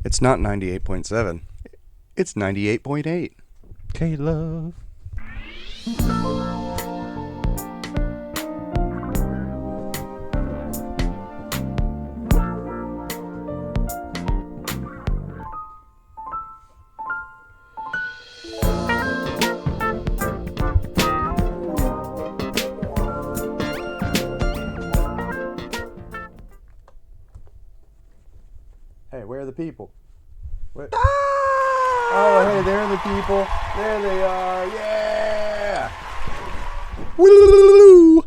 It's not 98.7. It's 98.8. K-Love. Hey, where are the people? Where? Oh, hey, there are the people. There they are. Yeah. Woo!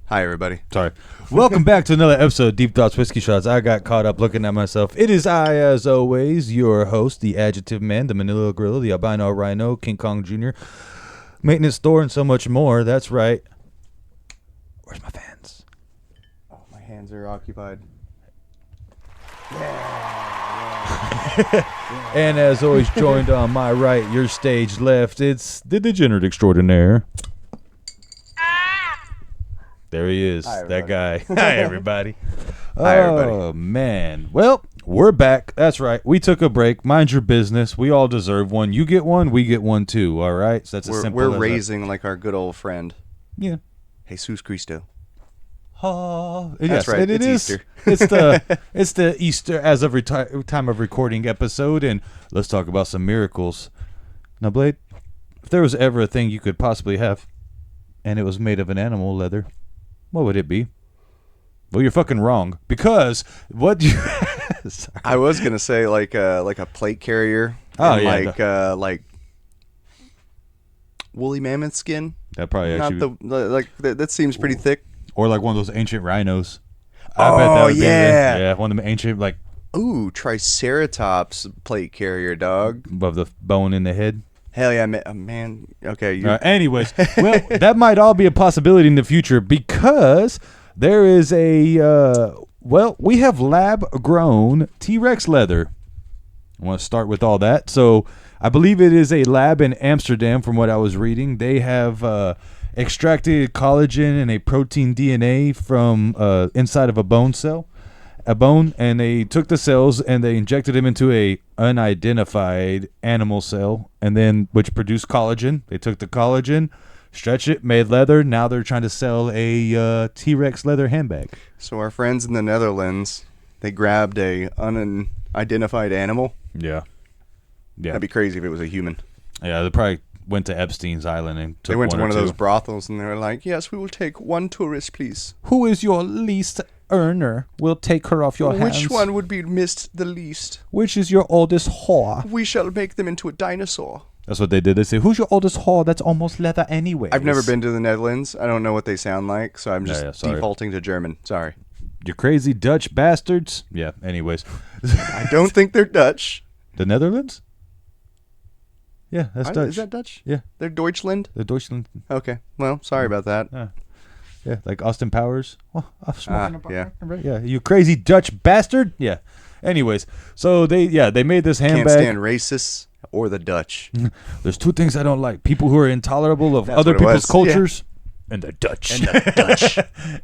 Hi, everybody. Sorry. Welcome back to another episode of Deep Thoughts Whiskey Shots. I got caught up looking at myself. It is I, as always, your host, the Adjective Man, the Manila Gorilla, the Albino Rhino, King Kong Jr., Maintenance Store, and so much more. That's right. Where's my fans? Oh, my hands are occupied. And as always, joined on my right, your stage left, it's the Degenerate Extraordinaire. There he is, Hi, that guy. Hi, everybody. Hi, everybody. Oh, man. Well, we're back. That's right. We took a break. Mind your business. We all deserve one. You get one, we get one too, all right? So that's as simple as We're raising like our good old friend. Yeah. Jesus Cristo. Oh, That's yes, right. and It's is. Easter. It's the Easter as of time of recording episode, and let's talk about some miracles. Now, Blade, if there was ever a thing you could possibly have, and it was made of an animal leather, what would it be? Well, you're fucking wrong, because what you? Sorry. I was gonna say like a plate carrier. Oh, and yeah, like woolly mammoth skin. That probably Not actually, that seems pretty thick. or like one of those ancient rhinos. Oh, yeah. Yeah, one of them ancient, like Ooh, Triceratops plate carrier, dog. above the bone in the head. Hell yeah, man. Okay, Anyways, well, that might all be a possibility in the future because there is we have lab-grown TREX leather. I want to start with all that. So I believe it is a lab in Amsterdam from what I was reading. They have extracted collagen and a protein DNA from inside of a bone, and they took the cells and they injected them into a unidentified animal cell, and then which produced collagen. They took the collagen, stretched it, made leather. Now they're trying to sell a T-Rex leather handbag. So our friends in the Netherlands, they grabbed a unidentified animal. Yeah. That'd be crazy if it was a human. Yeah, they probably went to Epstein's Island and took They went to one or of those two. brothels and they were like, "Yes, we will take one tourist, please." Who is your least earner? We'll take her off your hands. Which one would be missed the least? Which is your oldest whore? We shall make them into a dinosaur. That's what they did. They say, who's your oldest whore that's almost leather anyway? I've never been to the Netherlands. I don't know what they sound like, so I'm just sorry. defaulting to German. Sorry. You crazy Dutch bastards. Yeah, anyways. I don't think they're Dutch. The Netherlands? Yeah, that's Dutch. Is that Dutch? Yeah. They're Deutschland? The Deutschland. Okay. Well, sorry about that. Yeah, like Austin Powers. Well, I'm smoking yeah. Yeah, you crazy Dutch bastard. Yeah. Anyways, so they made this handbag. Can't stand racists or the Dutch. There's two things I don't like: people who are intolerable of That's other what it people's was. cultures, and the Dutch.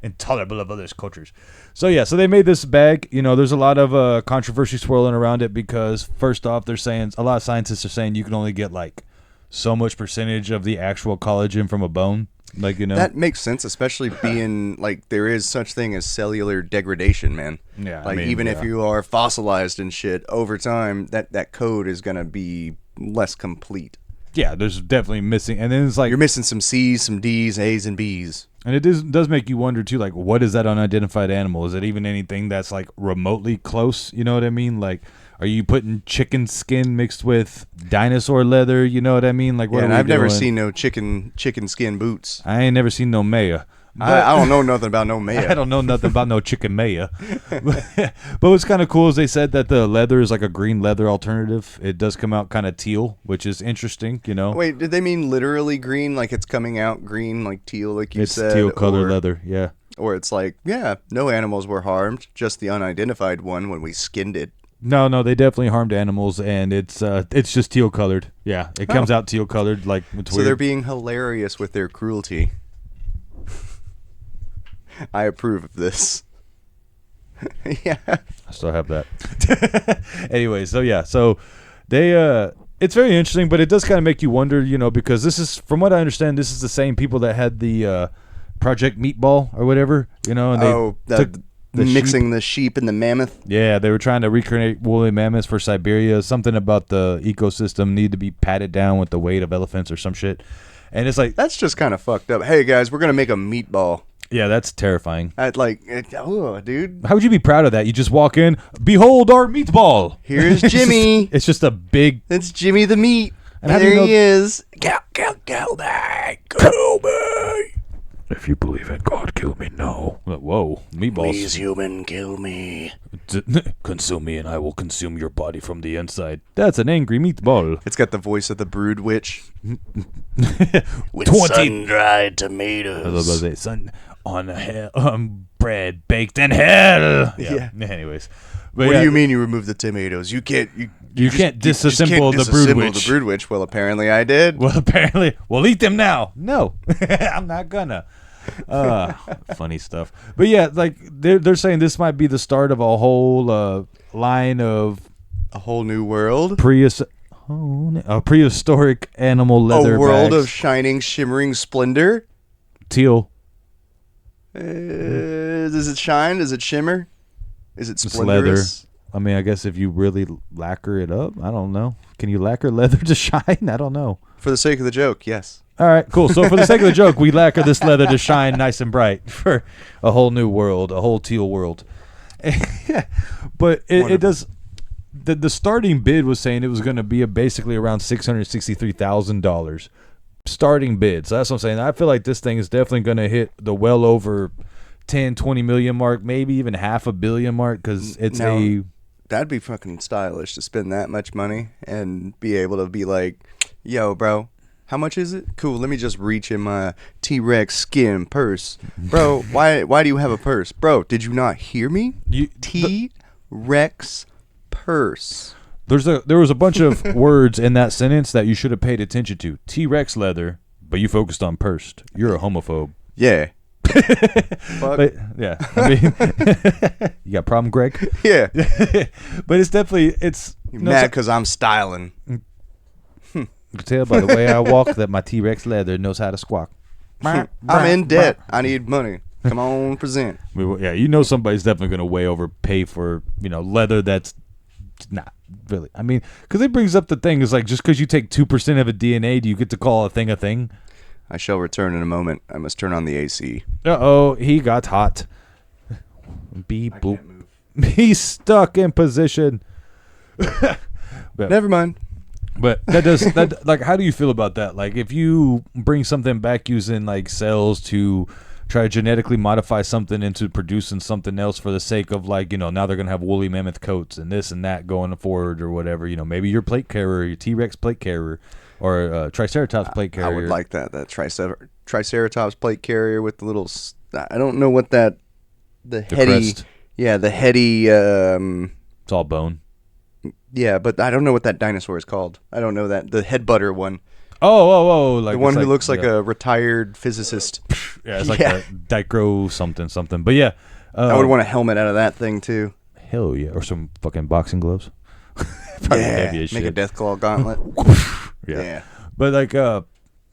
Intolerable of others' cultures. So they made this bag. You know, there's a lot of controversy swirling around it because first off, they're saying a lot of scientists are saying you can only get like so much percentage of the actual collagen from a bone. Like, you know, That makes sense, especially being like there is such thing as cellular degradation, man. Yeah, Like even if you are fossilized and shit, over time that code is gonna be less complete. Yeah, there's definitely missing, and then it's like You're missing some C's, some D's, A's, and B's. and it does make you wonder too, like what is that unidentified animal? Is it even anything that's like remotely close? You know what I mean? Like, are you putting chicken skin mixed with dinosaur leather? You know what I mean? Like, what? Yeah, are and we I've never doing? seen no chicken skin boots. I ain't never seen no Maya. I don't know nothing about no Maya. I don't know nothing about no chicken Maya. But what's kind of cool is they said that the leather is like a green leather alternative. It does come out kind of teal, which is interesting, you know. Wait, did they mean literally green, like it's coming out green, like teal, like you It's said? teal colored or, leather, yeah. Or it's like, yeah, no animals were harmed, just the unidentified one when we skinned it. No, they definitely harmed animals, and it's just teal colored. Yeah, it comes out teal colored, like it's So weird. they're being hilarious with their cruelty. I approve of this. Yeah. I still have that. Anyway, so yeah, so they it's very interesting, but it does kind of make you wonder, you know, because this is, from what I understand, this is the same people that had the Project Meatball or whatever, you know, and they took the mixing sheep. the sheep and the mammoth. Yeah, they were trying to recreate woolly mammoths for Siberia. Something about the ecosystem need to be patted down with the weight of elephants or some shit. And it's like, That's just kind of fucked up. Hey guys, we're gonna make a meatball. yeah, that's terrifying. Oh, dude. How would you be proud of that? You just walk in, behold our meatball. Here's Jimmy. It's just a big. It's Jimmy the meat. And And how do there you know- he is. Kill me. If you believe in God, kill me now. Whoa, meatballs. Please, human, kill me. Consume me and I will consume your body from the inside. That's an angry meatball. It's got the voice of the brood witch. With 20 sun-dried I was about tomatoes. to say, son, on bread baked in hell. Yeah. Anyways. But What yeah, do you mean you remove the tomatoes? You can't. You can't disassemble the brood witch. The brood witch. Well, apparently I did. Well, apparently, we'll eat them now. No, I'm not gonna. Funny stuff. But yeah, like they're saying this might be the start of a whole line of A whole new world. prehistoric animal leather A world bags. of shining, shimmering splendor. Teal. Does it shine? Does it shimmer? Is it It's leather. splendorous? I mean, I guess if you really lacquer it up, I don't know. Can you lacquer leather to shine? I don't know. For the sake of the joke, yes. All right, cool. So for the sake of the joke, we lacquer this leather to shine nice and bright for a whole new world, a whole teal world. But it does. The starting bid was saying it was going to be basically around $663,000 starting bid. So that's what I'm saying. I feel like this thing is definitely going to hit the well over 10, 20 million mark, maybe even $500 million mark, because it's Now, that'd be fucking stylish to spend that much money and be able to be like, yo, bro, how much is it? Cool, let me just reach in my T-Rex skin purse. Bro, why do you have a purse? Bro, did you not hear me? T-Rex purse. There was a bunch of words in that sentence that you should have paid attention to. T-Rex leather, but you focused on pursed. You're a homophobe. Yeah. Fuck. But yeah, I mean, you got a problem, Greg? Yeah. But it's definitely You mad because I'm styling. You can tell by the way I walk that my T-Rex leather knows how to squawk. I'm in debt. I need money. Come on, present. Yeah, you know somebody's definitely going to way overpay for, leather that's not really. I mean, because it brings up the thing is like, just because you take 2% of a DNA, do you get to call a thing a thing? I shall return in a moment. I must turn on the AC. Uh-oh, he got hot. Beep, boop. Can't move. He's stuck in position. Never mind. But that like, how do you feel about that? Like, if you bring something back using like cells to try to genetically modify something into producing something else for the sake of like, now they're gonna have woolly mammoth coats and this and that going forward or whatever. Maybe your plate carrier, your T-Rex plate carrier, or Triceratops plate carrier. I would like that Triceratops plate carrier with the little. I don't know what that. The heady. crest. Yeah, the heady. It's all bone. Yeah, but I don't know what that dinosaur is called. I don't know that the head butter one. Oh, like The one it's who looks like yeah. a retired physicist. Yeah, it's like Yeah. a Dicro something. But yeah, I would want a helmet out of that thing too. hell yeah, or some fucking boxing gloves. Probably heavy as Make a shit. Deathclaw gauntlet. Yeah. But like,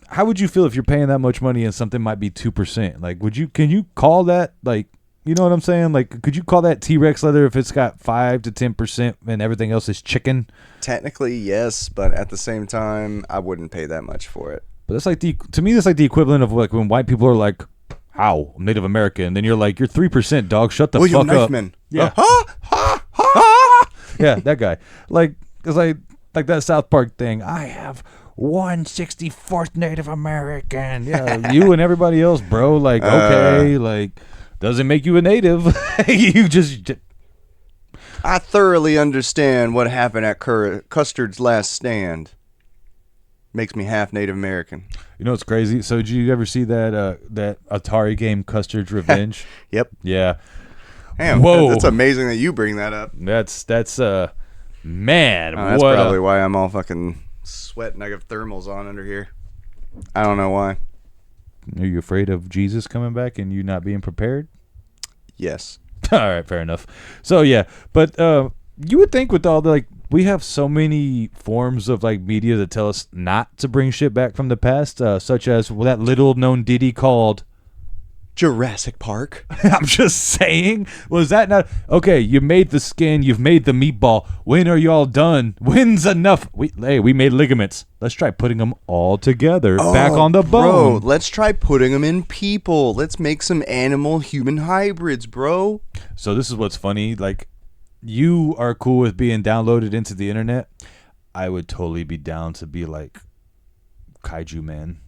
how would you feel if you're paying that much money and something might be 2%? Like, can you call that, like, you know what I'm saying? Like, could you call that T-Rex leather if it's got 5 to 10% and everything else is chicken? Technically, yes, but at the same time, I wouldn't pay that much for it. But that's like to me, that's like the equivalent of like when white people are like, "How I'm Native American," and then you're like, "You're 3%, dog. Shut the William fuck up." Knifeman. Yeah. Ha! Yeah, that guy. Like, cause like that South Park thing. I have 1/64th Native American. Yeah, you and everybody else, bro. Like, okay, like, doesn't make you a native. You just. I thoroughly understand what happened at Custard's last stand. Makes me half Native American. You know what's crazy? So did you ever see that Atari game Custard's Revenge? Yep. Yeah. Damn, Whoa. that's amazing that you bring that up. That's man. That's what probably why I'm all fucking sweating. I got thermals on under here. I don't know why. Are you afraid of Jesus coming back and you not being prepared? Yes. All right, fair enough. So yeah, but you would think with all the like, we have so many forms of like media that tell us not to bring shit back from the past, such as that little known ditty called Jurassic Park. I'm just saying, was that not okay? You made the skin, you've made the meatball. When are y'all done? When's enough? We made ligaments. Let's try putting them all together back on the bone. Bro, let's try putting them in people. Let's make some animal-human hybrids, bro. So this is what's funny. Like, you are cool with being downloaded into the internet. I would totally be down to be like Kaiju Man.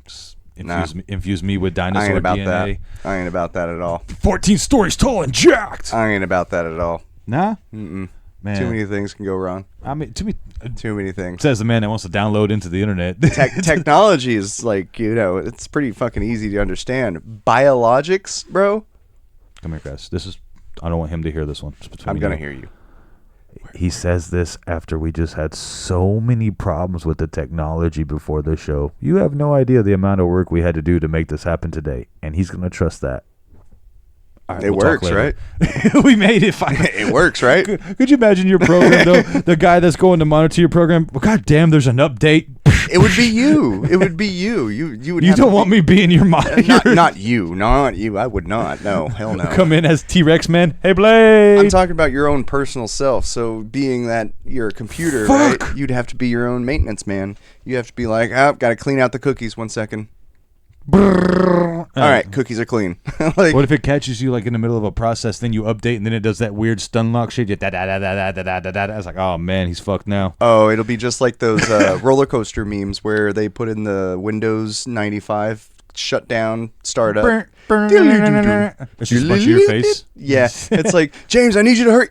Just infuse me with dinosaur I ain't about DNA. that. I ain't about that at all. 14 stories tall and jacked. I ain't about that at all. Nah? Mm-mm. Man. Too many things can go wrong. I mean, to me, Too many things. says the man that wants to download into the internet. Technology is like, it's pretty fucking easy to understand. Biologics, bro. Come here, guys. I don't want him to hear this one. I'm going to hear you. He says this after we just had so many problems with the technology before the show. You have no idea the amount of work we had to do to make this happen today, and he's going to trust that. Right, it works, right? We made it. It works, right? Could you imagine your program, though? The guy that's going to monitor your program, well, God damn, there's an update. It would be you. It would be you. You would. You don't want me being your monitor. Not you. Not you. I would not. No, hell no. Come in as T-Rex man. Hey, Blade. I'm talking about your own personal self. So being that you're a computer, right? You'd have to be your own maintenance man. You have to be like, got to clean out the cookies 1 second. All right, cookies are clean. Like, what if it catches you like in the middle of a process, then you update, and then it does that weird stun lock shit? I was like, oh man, he's fucked now. Oh, it'll be just like those roller coaster memes where they put in the Windows 95 shut down, start up. It's just a bunch of your face. Yeah, it's like, James, I need you to hurry.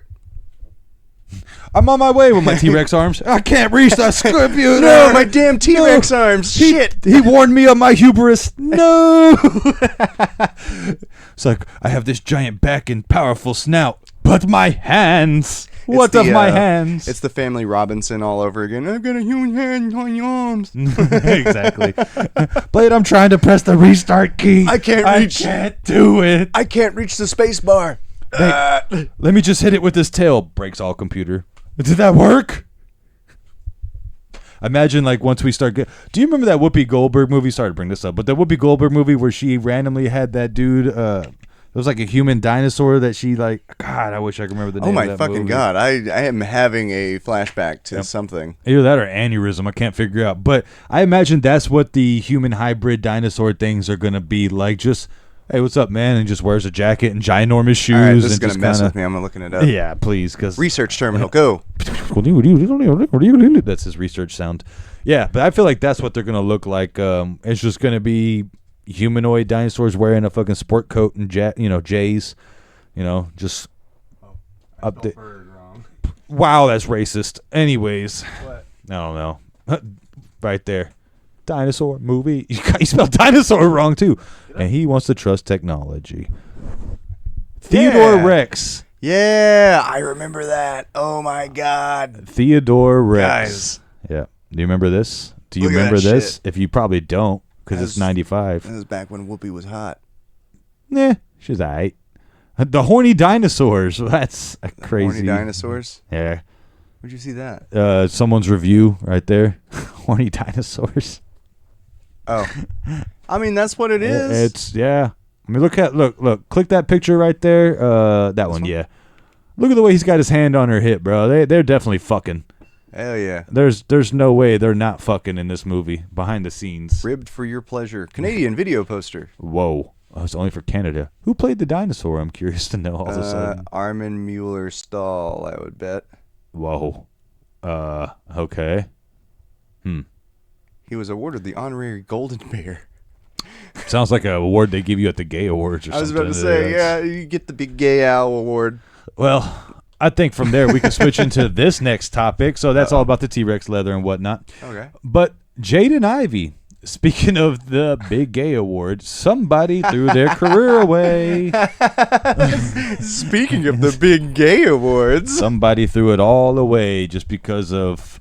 I'm on my way with my T-Rex arms. I can't reach that Scorpion. No, my damn T-Rex arms. Shit. He warned me of my hubris. No. It's like, I have this giant back and powerful snout, but my hands. What of my hands? It's the Family Robinson all over again. I've got a human hand on your arms. Exactly. Blade, I'm trying to press the restart key. I can't do it. I can't reach the space bar. Hey, let me just hit it with this tail. Breaks all computer. Did that work? Imagine like once we start do you remember that Whoopi Goldberg movie? Sorry to bring this up, but that Whoopi Goldberg movie where she randomly had that dude, it was like a human dinosaur that she like, God, I wish I could remember the name of that movie. Oh my fucking God. I am having a flashback to something. Either that or aneurysm. I can't figure out. But I imagine that's what the human hybrid dinosaur things are going to be like. Just, hey, what's up, man? And just wears a jacket and ginormous shoes. All right, this is going to mess with me. I'm looking it up. Yeah, please. Research terminal, go. That's his research sound. Yeah, but I feel like that's what they're going to look like. It's just going to be humanoid dinosaurs wearing a fucking sport coat and J's. Just update. Wow, that's racist. Anyways. What? I don't know. Right there. Dinosaur movie. You spelled dinosaur wrong too. And he wants to trust technology. Theodore Rex. Yeah, I remember that. Oh my God. Theodore Rex. Guys. Yeah. Do you remember this? Do you remember this? Shit. If you probably don't, because it's 95. That was back when Whoopi was hot. Nah, she's all right. The horny dinosaurs. That's crazy. Horny dinosaurs? Yeah. Where'd you see that? Someone's review right there. Horny dinosaurs. Oh. I mean, that's what it is. It's, yeah. I mean, look. Click that picture right there. That one, yeah. Look at the way he's got his hand on her hip, bro. They're definitely fucking. Hell yeah. There's no way they're not fucking in this movie. Behind the scenes. Ribbed for your pleasure. Canadian video poster. Whoa. Oh, it's only for Canada. Who played the dinosaur? I'm curious to know all of a sudden. Armin Mueller-Stahl, I would bet. Whoa. Okay. He was awarded the honorary Golden Bear. Sounds like an award they give you at the Gay Awards or something. I was about to say, yeah, you get the big Gay Owl Award. Well, I think from there we can switch into this next topic. So that's all about the T-Rex leather and whatnot. Okay. But Jayden Ivey, speaking of the big Gay Award, somebody threw their career away. Speaking of the big Gay Awards. Somebody threw it all away just because of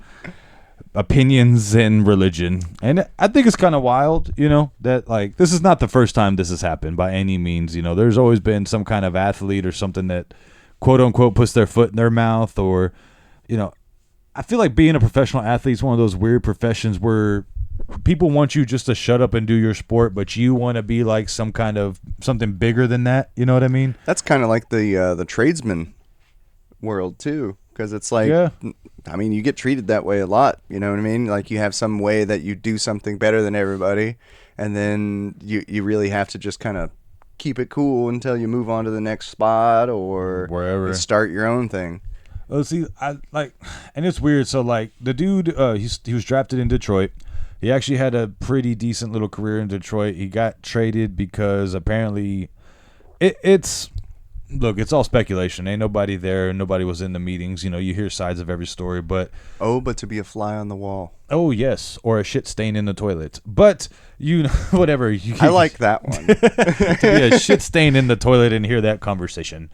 opinions and religion. And I think it's kind of wild, that like this is not the first time this has happened by any means. There's always been some kind of athlete or something that quote unquote puts their foot in their mouth, or I feel like being a professional athlete is one of those weird professions where people want you just to shut up and do your sport, but you want to be like some kind of something bigger than that. You know what I mean? That's kind of like the tradesman world too, because it's like, I mean, you get treated that way a lot. You know what I mean? Like you have some way that you do something better than everybody, and then you really have to just kind of keep it cool until you move on to the next spot or wherever, start your own thing. Oh, see, and it's weird. So like the dude, he was drafted in Detroit. He actually had a pretty decent little career in Detroit. He got traded because apparently it's all speculation. Ain't nobody there. Nobody was in the meetings. You hear sides of every story, but but to be a fly on the wall. Oh yes, or a shit stain in the toilet. But whatever. I like that one. To be a shit stain in the toilet and hear that conversation.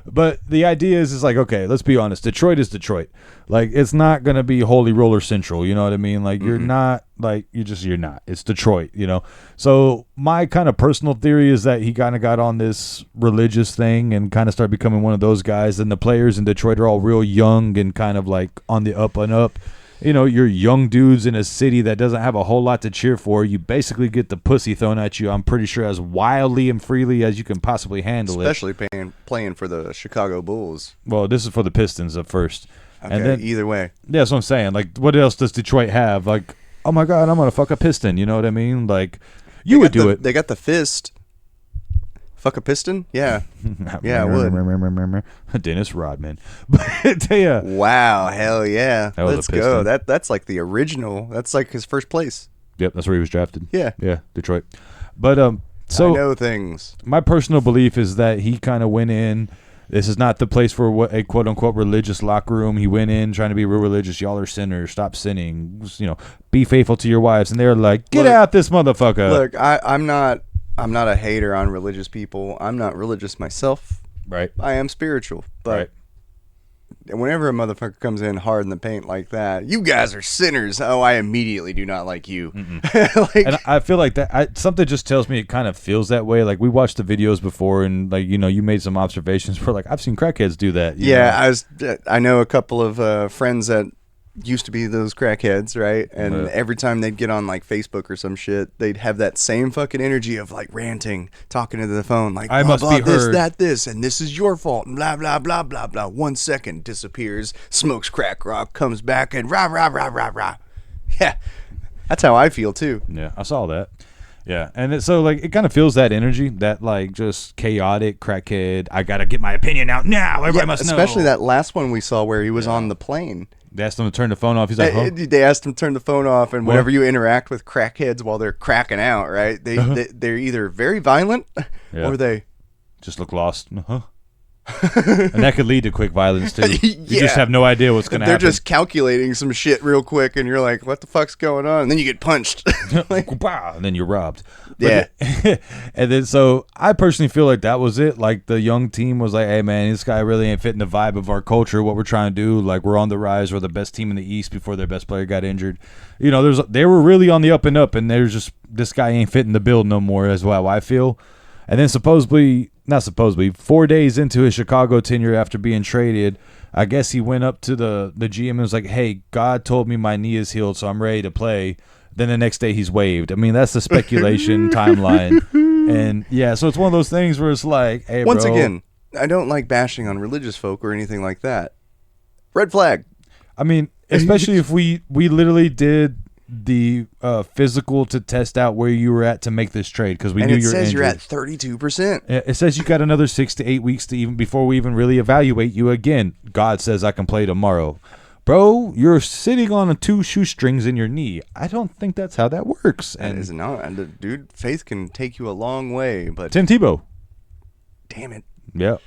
But the idea is like, okay, let's be honest. Detroit is Detroit. Like, it's not going to be Holy Roller Central. You know what I mean? Like, you're not, like, you're not. It's Detroit, So my kind of personal theory is that he kind of got on this religious thing and kind of started becoming one of those guys. And the players in Detroit are all real young and kind of like on the up and up. You're young dudes in a city that doesn't have a whole lot to cheer for. You basically get the pussy thrown at you, I'm pretty sure, as wildly and freely as you can possibly handle Especially playing for the Chicago Bulls. Well, this is for the Pistons at first. Okay, and then, either way. Yeah, that's what I'm saying. Like, what else does Detroit have? Like, oh my God, I'm going to fuck a Piston. You know what I mean? Like, you would do it. They got the fist. Fuck a Piston? Yeah. Yeah, I would. Dennis Rodman. But wow, hell yeah. Let's go. Piston. That's like the original. That's like his first place. Yep, that's where he was drafted. Yeah. Yeah, Detroit. But so I know things. My personal belief is that he kind of went in. This is not the place for a quote unquote religious locker room. He went in trying to be real religious. Y'all are sinners. Stop sinning. Be faithful to your wives. And they're like, get out this motherfucker. Look, I'm not a hater on religious people. I'm not religious myself. Right. I am spiritual. But whenever a motherfucker comes in hard in the paint like that, you guys are sinners. Oh, I immediately do not like you. And I feel like that something just tells me it kind of feels that way. Like we watched the videos before, and like you made some observations where like I've seen crackheads do that. I know a couple of friends that used to be those crackheads, right? And every time they'd get on like Facebook or some shit, they'd have that same fucking energy of like ranting, talking into the phone, like I must be this, heard. this, and this is your fault, and blah blah blah blah blah. 1 second disappears, smokes crack rock, comes back, and rah rah rah rah rah. Yeah, that's how I feel too. Yeah, I saw that. Yeah, and so like it kind of feels that energy, that like just chaotic crackhead. I gotta get my opinion out now. Everybody must know. Especially that last one we saw where he was on the plane. They asked him to turn the phone off. He's like, huh? They asked him to turn the phone off, and whenever you interact with crackheads while they're cracking out, right? They're either very violent or they just look lost. And that could lead to quick violence too. You just have no idea what's gonna happen. They're just calculating some shit real quick, and you're like, "What the fuck's going on?" And then you get punched, and then you're robbed. Yeah. And then so I personally feel like that was it. Like the young team was like, "Hey man, this guy really ain't fitting the vibe of our culture. What we're trying to do. Like we're on the rise. We're the best team in the East before their best player got injured. They were really on the up and up, and there's just this guy ain't fitting the bill no more. As well, I feel. And then not supposedly, 4 days into his Chicago tenure after being traded, I guess he went up to the GM and was like, hey, God told me my knee is healed, so I'm ready to play. Then the next day he's waived. I mean, that's the speculation timeline. And, yeah, so it's one of those things where it's like, hey, Once again, I don't like bashing on religious folk or anything like that. Red flag. I mean, especially if we literally did the physical to test out where you were at to make this trade because we knew you were injured. It says you're at 32%. It says you got another 6 to 8 weeks to even before we even really evaluate you again. God says I can play tomorrow. Bro, you're sitting on 2 shoestrings in your knee. I don't think that's how that works. And is not. And dude, faith can take you a long way. But Tim Tebow. Damn it. Yep.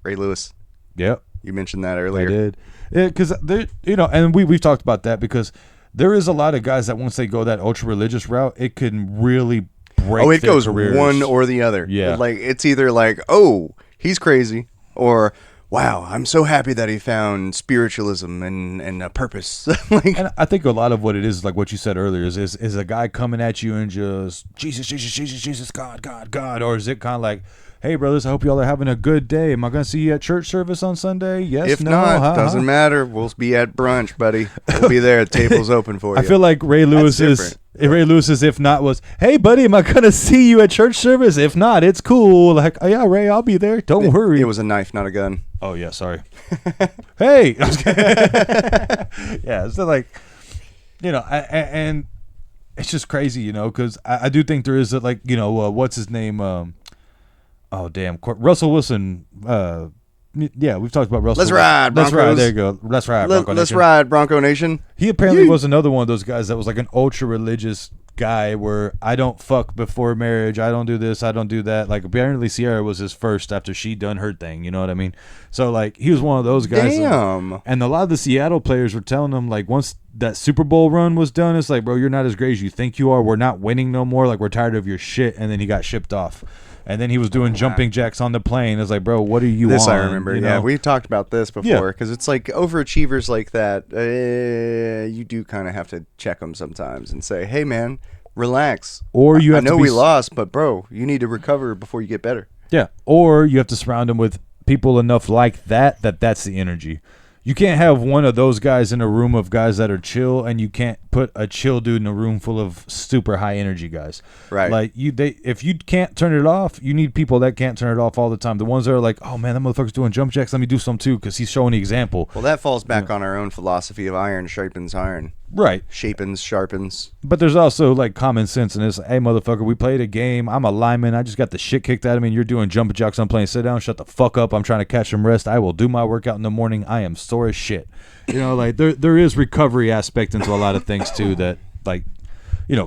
Ray Lewis. Yep. You mentioned that earlier. I did. Yeah, because and we've talked about that because there is a lot of guys that once they go that ultra religious route, it can really break. Oh, it their goes careers. one or the other. Yeah, like it's either like, oh, he's crazy, or wow, I'm so happy that he found spiritualism and a purpose. Like, And I think a lot of what it is, like what you said earlier, is a guy coming at you and just Jesus, Jesus, Jesus, Jesus, God, God, God, or is it kind of like, hey brothers, I hope y'all are having a good day. Am I gonna see you at church service on Sunday? Yes, if no, not, doesn't matter. We'll be at brunch, buddy. We'll be there. Table's open for you. I feel like Ray Lewis's if not was, hey buddy, am I gonna see you at church service? If not, it's cool. Like, oh yeah, Ray, I'll be there. Don't worry. It was a knife, not a gun. Oh yeah, sorry. Hey. Yeah, so like, and it's just crazy, because I do think there is a, like, what's his name? Oh damn, Russell Wilson. Yeah, we've talked about Russell. Let's ride, Broncos. Let's ride. There you go. Let's ride, Bronco Nation. Let's ride, Bronco Nation. He apparently was another one of those guys that was like an ultra religious guy where I don't fuck before marriage. I don't do this. I don't do that. Like, apparently Sierra was his first after she done her thing. You know what I mean? So like, he was one of those guys. Damn. And a lot of the Seattle players were telling him, like, once that Super Bowl run was done, it's like, bro, you're not as great as you think you are. We're not winning no more. Like, we're tired of your shit. And then he got shipped off. And then he was doing jumping jacks on the plane. It's like, bro, what are you on? This I remember. Yeah, we talked about this before because it's like overachievers like that. You do kind of have to check them sometimes and say, hey, man, relax. Or you have I know we lost, but, bro, you need to recover before you get better. Yeah. Or you have to surround them with people enough like that's the energy. You can't have one of those guys in a room of guys that are chill, and you can't put a chill dude in a room full of super high energy guys. Right. Like if you can't turn it off, you need people that can't turn it off all the time. The ones that are like, oh man, that motherfucker's doing jump jacks. Let me do some too, because he's showing the example. Well, that falls back on our own philosophy of iron sharpens iron. Right. Shapens, sharpens. But there's also like common sense in this. Hey, motherfucker, we played a game. I'm a lineman. I just got the shit kicked out of me. And you're doing jump jacks. I'm playing sit down. Shut the fuck up. I'm trying to catch some rest. I will do my workout in the morning. I am sore as shit. Like there is recovery aspect into a lot of things too. That like,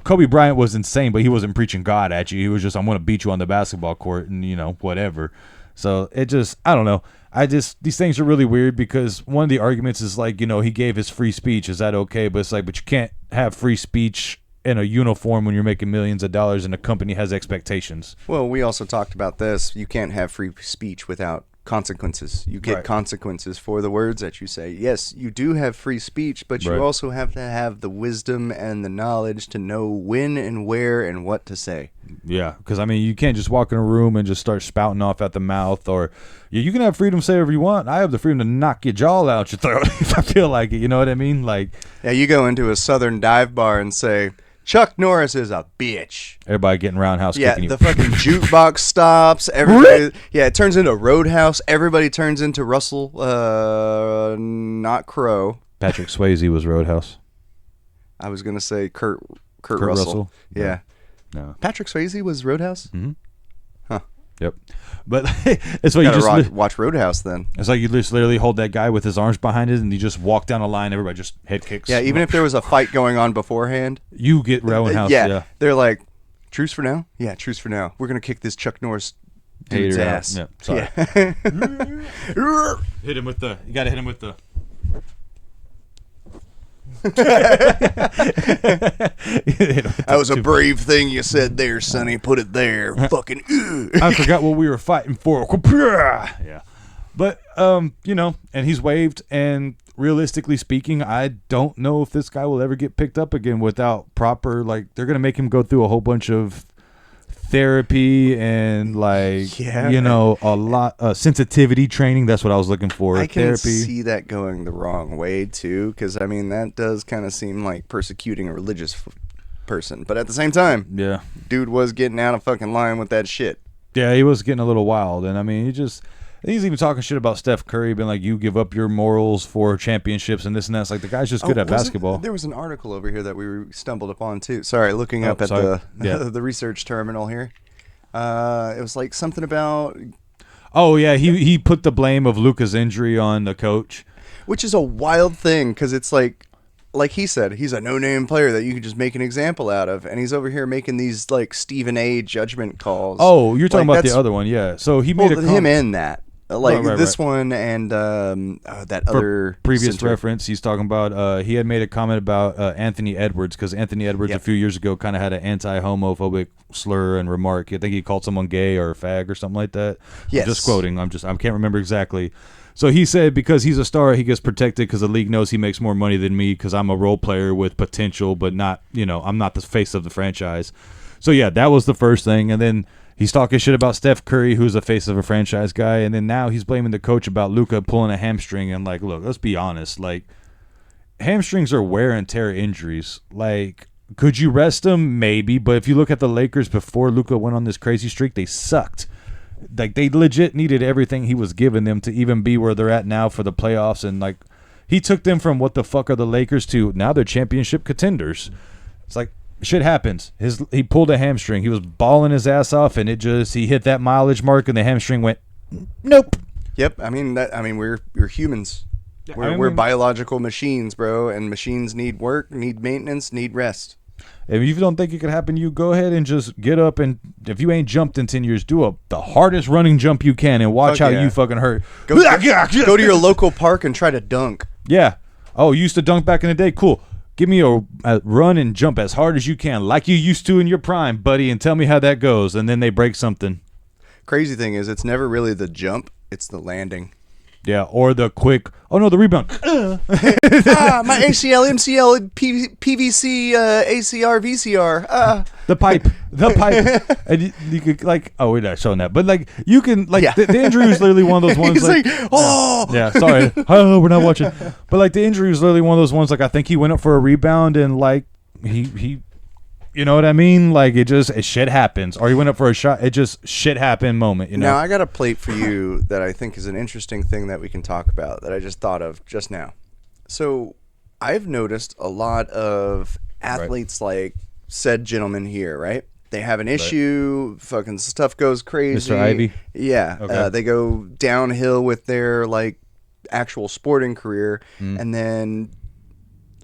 Kobe Bryant was insane, but he wasn't preaching God at you. He was just, I'm going to beat you on the basketball court and whatever. So it just, I don't know. These things are really weird because one of the arguments is like, he gave his free speech. Is that okay? But it's like, but you can't have free speech in a uniform when you're making millions of dollars and a company has expectations. Well, we also talked about this. You can't have free speech without consequences. You get consequences for the words that you say. Yes, you do have free speech, but you also have to have the wisdom and the knowledge to know when and where and what to say. Yeah, because, you can't just walk in a room and just start spouting off at the mouth, or you can have freedom to say whatever you want. I have the freedom to knock your jaw out your throat if I feel like it. You know what I mean? Like, yeah, you go into a southern dive bar and say, Chuck Norris is a bitch. Everybody getting roundhouse kicking you. Yeah, the fucking jukebox stops. Everybody, it turns into Roadhouse. Everybody turns into Russell, not Crowe. Patrick Swayze was Roadhouse. I was gonna say Kurt Russell. Yeah. No. Patrick Swayze was Roadhouse. Mm-hmm. Huh. Yep. But it's like you just watch Roadhouse then. It's like you just literally hold that guy with his arms behind it and you just walk down a line. Everybody just head kicks. Yeah, even if there was a fight going on beforehand, you get Roadhouse. Yeah, they're like, truce for now. Yeah, truce for now. We're gonna kick this Chuck Norris dude's ass. Yeah, sorry. Yeah. Hit him with the. You gotta hit him with the. That was a brave thing you said there, Sonny. Put it there. Fucking. I forgot what we were fighting for. Yeah, but and he's waived. And realistically speaking, I don't know if this guy will ever get picked up again without proper. Like, they're gonna make him go through a whole bunch of therapy and a lot sensitivity training. That's what I was looking for. I can see that going the wrong way too, because that does kind of seem like persecuting a religious person, but at the same time, yeah, dude was getting out of fucking line with that shit. Yeah, he was getting a little wild, and he's even talking shit about Steph Curry, being like, you give up your morals for championships and this and that. It's like, the guy's just good at basketball. There was an article over here that we stumbled upon too. Sorry, looking up at the research terminal here. It was like something about. Oh yeah, he put the blame of Luka's injury on the coach, which is a wild thing because it's like he said, he's a no-name player that you can just make an example out of, and he's over here making these like Stephen A. judgment calls. Oh, you're talking about the other one, yeah. So he made him in that. One and that For other previous center. reference, he's talking about he had made a comment about Anthony Edwards, because Anthony Edwards a few years ago kind of had an anti-homophobic slur and remark. I think he called someone gay or a fag or something like that. Yes. I'm just quoting. I can't remember exactly. So he said because he's a star, he gets protected because the league knows he makes more money than me because I'm a role player with potential, but not, I'm not the face of the franchise. So, yeah, that was the first thing. And then he's talking shit about Steph Curry, who's the face of a franchise guy. And then now he's blaming the coach about Luka pulling a hamstring. And, like, look, let's be honest. Like, hamstrings are wear and tear injuries. Like, could you rest him? Maybe. But if you look at the Lakers before Luka went on this crazy streak, they sucked. Like, they legit needed everything he was giving them to even be where they're at now for the playoffs. And, like, he took them from what the fuck are the Lakers to now they're championship contenders. It's like, shit happens. He pulled a hamstring. He was balling his ass off, and he hit that mileage mark, and the hamstring went, nope. Yep. We're humans. We're biological machines, bro. And machines need work, need maintenance, need rest. If you don't think it could happen, you go ahead and just get up, and if you ain't jumped in 10 years, do the hardest running jump you can and watch how you fucking hurt. Go to your local park and try to dunk. Yeah. Oh, you used to dunk back in the day? Cool. Give me a run and jump as hard as you can, like you used to in your prime, buddy, and tell me how that goes. And then they break something. Crazy thing is, it's never really the jump, it's the landing. Yeah, or the quick, the rebound. My ACL, MCL, PVC, ACR, VCR. The pipe. And you could, like, we're not showing that. But, like, you can, like, the injury was literally one of those ones. He's like, oh. Yeah, sorry. Oh, we're not watching. But, like, the injury was literally one of those ones, like, I think he went up for a rebound and, like, he you know what I mean? Like, shit happens. Or he went up for a shot. It just shit happened moment, Now, I got a plate for you that I think is an interesting thing that we can talk about that I just thought of just now. So, I've noticed a lot of athletes like said gentleman here, right? They have an issue, fucking stuff goes crazy. Mr. Ivey? Yeah. Okay. They go downhill with their, like, actual sporting career, and then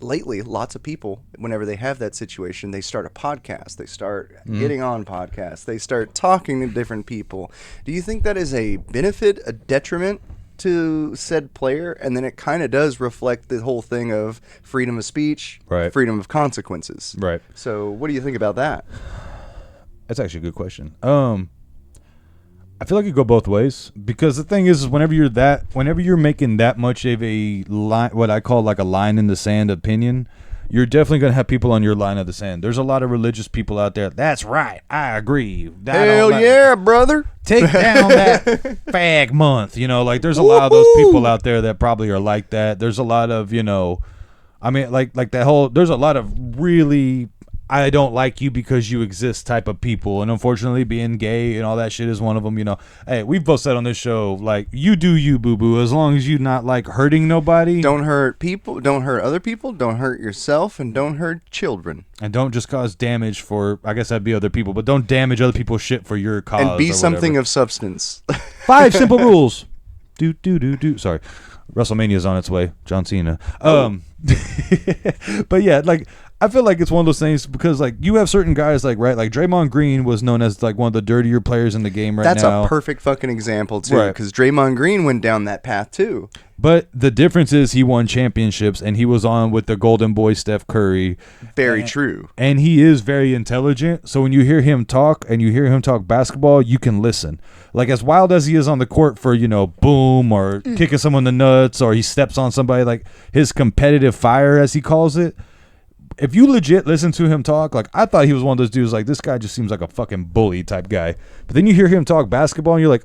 lately, lots of people, whenever they have that situation, they start a podcast. They start getting on podcasts. They start talking to different people. Do you think that is a benefit, a detriment to said player? And then it kind of does reflect the whole thing of freedom of speech, freedom of consequences. Right. So what do you think about that? That's actually a good question. I feel like it go both ways because the thing is whenever you're making that much of a line, what I call like a line in the sand opinion, you're definitely going to have people on your line of the sand. There's a lot of religious people out there. That's right. I agree. Hell yeah, brother. Take down that fag month. Like there's a lot of those people out there that probably are like that. There's a lot of, like that whole, there's a lot of really, I don't like you because you exist type of people. And unfortunately being gay and all that shit is one of them, Hey, we've both said on this show, like, you do you, boo-boo, as long as you're not, like, hurting nobody. Don't hurt people, don't hurt other people, don't hurt yourself, and don't hurt children. And don't just cause damage for, I guess that'd be other people, but don't damage other people's shit for your cause. And be something of substance. 5 simple rules. Sorry. WrestleMania's on its way. John Cena. But yeah, like, I feel like it's one of those things because, like, you have certain guys, like, right, like Draymond Green was known as, like, one of the dirtier players in the game right now. That's a perfect fucking example, too, because Draymond Green went down that path, too. But the difference is he won championships, and he was on with the golden boy Steph Curry. Very true. And he is very intelligent, so when you hear him talk and you hear him talk basketball, you can listen. Like, as wild as he is on the court for, boom, or kicking someone in the nuts, or he steps on somebody, like, his competitive fire, as he calls it, if you legit listen to him talk, like, I thought he was one of those dudes, like, this guy just seems like a fucking bully type guy. But then you hear him talk basketball, and you're like,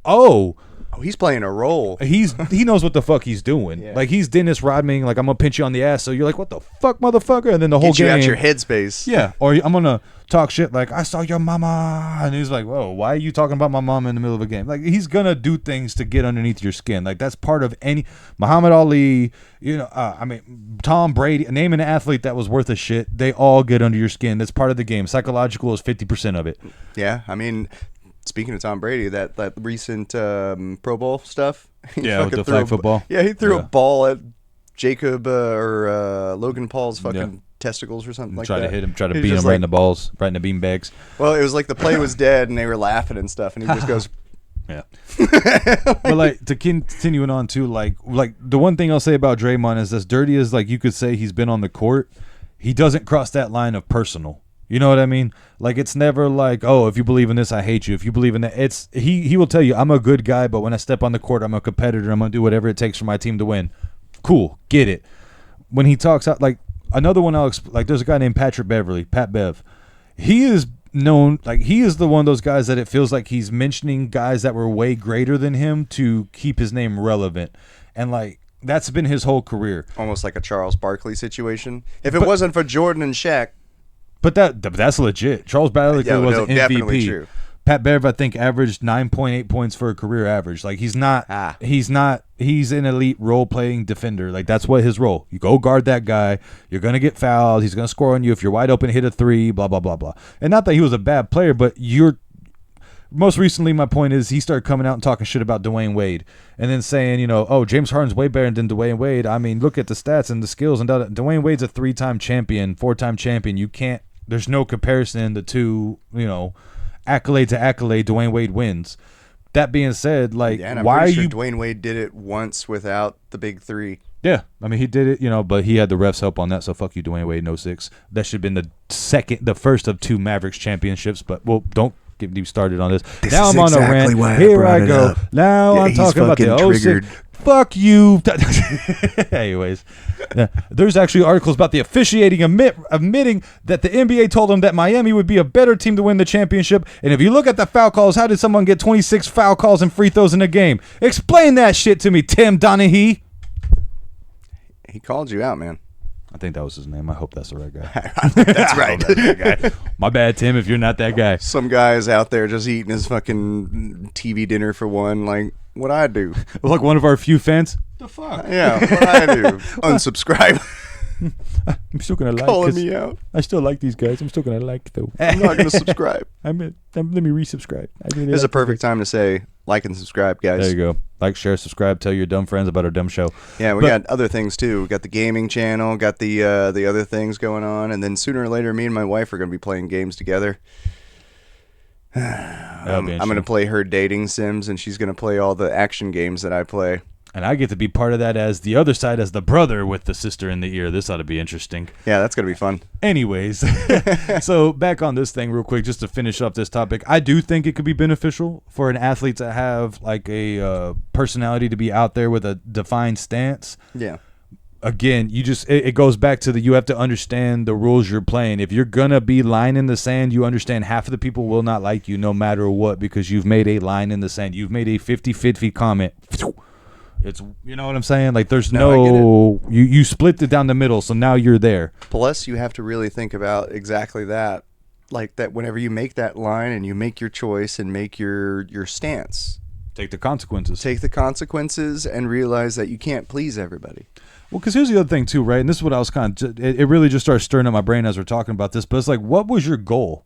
oh, he's playing a role. He knows what the fuck he's doing. Yeah. Like, he's Dennis Rodman, like, I'm going to pinch you on the ass. So you're like, what the fuck, motherfucker? And then the whole game. Get you out your headspace. Yeah. Or I'm going to talk shit like, I saw your mama. And he's like, whoa, why are you talking about my mama in the middle of a game? Like, he's going to do things to get underneath your skin. Like, that's part of any Muhammad Ali, Tom Brady, name an athlete that was worth a shit. They all get under your skin. That's part of the game. Psychological is 50% of it. Yeah. Speaking of Tom Brady, that recent Pro Bowl stuff. Yeah, with the flag football. Yeah, he threw a ball at Jacob or Logan Paul's fucking testicles or something like that. Try to hit him, try to beat him right in the balls, right in the beanbags. Well, it was like the play was dead and they were laughing and stuff, and he just goes... Yeah. But, like, to continuing on, too, like the one thing I'll say about Draymond is as dirty as, like, you could say he's been on the court, he doesn't cross that line of personal. You know what I mean? Like, it's never like, oh, if you believe in this, I hate you. If you believe in that, it's he will tell you, I'm a good guy, but when I step on the court, I'm a competitor. I'm gonna do whatever it takes for my team to win. Cool, get it. When he talks out, like another one, like there's a guy named Patrick Beverly, Pat Bev. He is known, like he is the one of those guys that it feels like he's mentioning guys that were way greater than him to keep his name relevant, and like that's been his whole career. Almost like a Charles Barkley situation. If it wasn't for Jordan and Shaq. But that's legit. Charles Barkley was an MVP. Definitely true. Pat Bev, I think, averaged 9.8 points for a career average. Like he's an elite role playing defender. Like that's what his role. You go guard that guy. You're gonna get fouled. He's gonna score on you if you're wide open. Hit a three. Blah blah blah blah. And not that he was a bad player, but most recently, my point is he started coming out and talking shit about Dwayne Wade, and then saying, oh, James Harden's way better than Dwayne Wade. I mean, look at the stats and the skills. And Dwayne Wade's a 3-time champion, 4-time champion. You can't. There's no comparison. The two, accolade to accolade, Dwayne Wade wins. That being said, like, and I'm why pretty are sure you? Dwayne Wade did it once without the big three. Yeah, I mean he did it, but he had the refs help on that. So fuck you, Dwayne Wade. No 06. That should have been the first of 2 Mavericks championships. But don't get me started on this. Now I'm on a rant. Here I go. Now I'm talking about the 06. Fuck you. Anyways, there's actually articles about the officiating admitting that the NBA told them that Miami would be a better team to win the championship. And if you look at the foul calls, how did someone get 26 foul calls and free throws in a game? Explain that shit to me, Tim Donaghy. He called you out, man. I think that was his name. I hope that's the right guy. That's right. That's the guy. My bad, Tim, if you're not that guy. Some guy's out there just eating his fucking TV dinner for one. Like, what I do? Like one of our few fans. The fuck? Yeah, what I do? Unsubscribe. I'm still gonna like. Calling me out. I still like these guys. I'm still gonna like though. I'm not gonna subscribe. Let me resubscribe. This is a perfect time to say like and subscribe, guys. There you go. Like, share, subscribe. Tell your dumb friends about our dumb show. Yeah, we got other things too. We got the gaming channel. Got the other things going on, and then sooner or later, me and my wife are gonna be playing games together. I'm gonna play her dating sims, and she's gonna play all the action games that I play. And I get to be part of that as the other side, as the brother with the sister in the ear. This ought to be interesting. Yeah, that's going to be fun. Anyways, so back on this thing real quick, just to finish up this topic. I do think it could be beneficial for an athlete to have like a personality to be out there with a defined stance. Yeah. Again, it goes back to you have to understand the rules you're playing. If you're going to be line in the sand, you understand half of the people will not like you no matter what because you've made a line in the sand. You've made a 50-50 comment. It's, you know what I'm saying? Like there's you split it down the middle, so now you're there. Plus, you have to really think about exactly that. Like that whenever you make that line and you make your choice and make your stance. Take the consequences. Take the consequences and realize that you can't please everybody. Well, because here's the other thing too, right? And this is what I was it really just started stirring up my brain as we're talking about this. But it's like, what was your goal?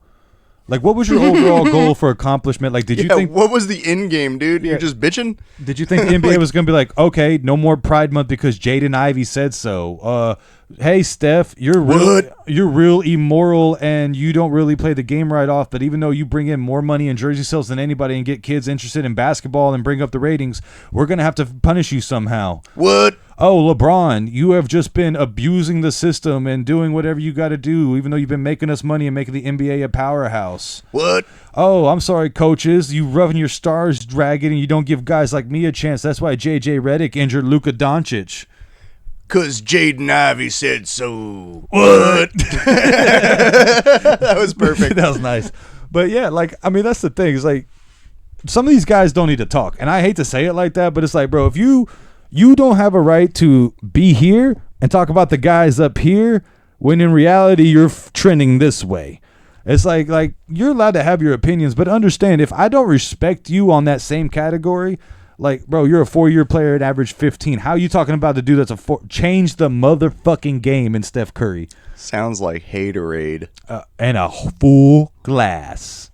Like, what was your overall goal for accomplishment? Like, did you think... what was the end game, dude? You're just bitching? Did you think the NBA was going to be like, okay, no more Pride Month because Jaden Ivey said so? Hey, Steph, you're real immoral and you don't really play the game right off, but even though you bring in more money in jersey sales than anybody and get kids interested in basketball and bring up the ratings, we're going to have to punish you somehow. What? Oh, LeBron, you have just been abusing the system and doing whatever you got to do, even though you've been making us money and making the NBA a powerhouse. What? Oh, I'm sorry, coaches. You rubbing your stars ragged and you don't give guys like me a chance. That's why J.J. Redick injured Luka Doncic. Because Jaden Ivey said so. What? That was perfect. That was nice. But yeah, like, I mean, that's the thing. It's like, some of these guys don't need to talk. And I hate to say it like that, but it's like, bro, if you don't have a right to be here and talk about the guys up here when in reality you're trending this way. It's like you're allowed to have your opinions, but understand if I don't respect you on that same category, like, bro, you're a 4-year player at average 15. How are you talking about the dude that's change the motherfucking game in Steph Curry? Sounds like haterade. And a full glass.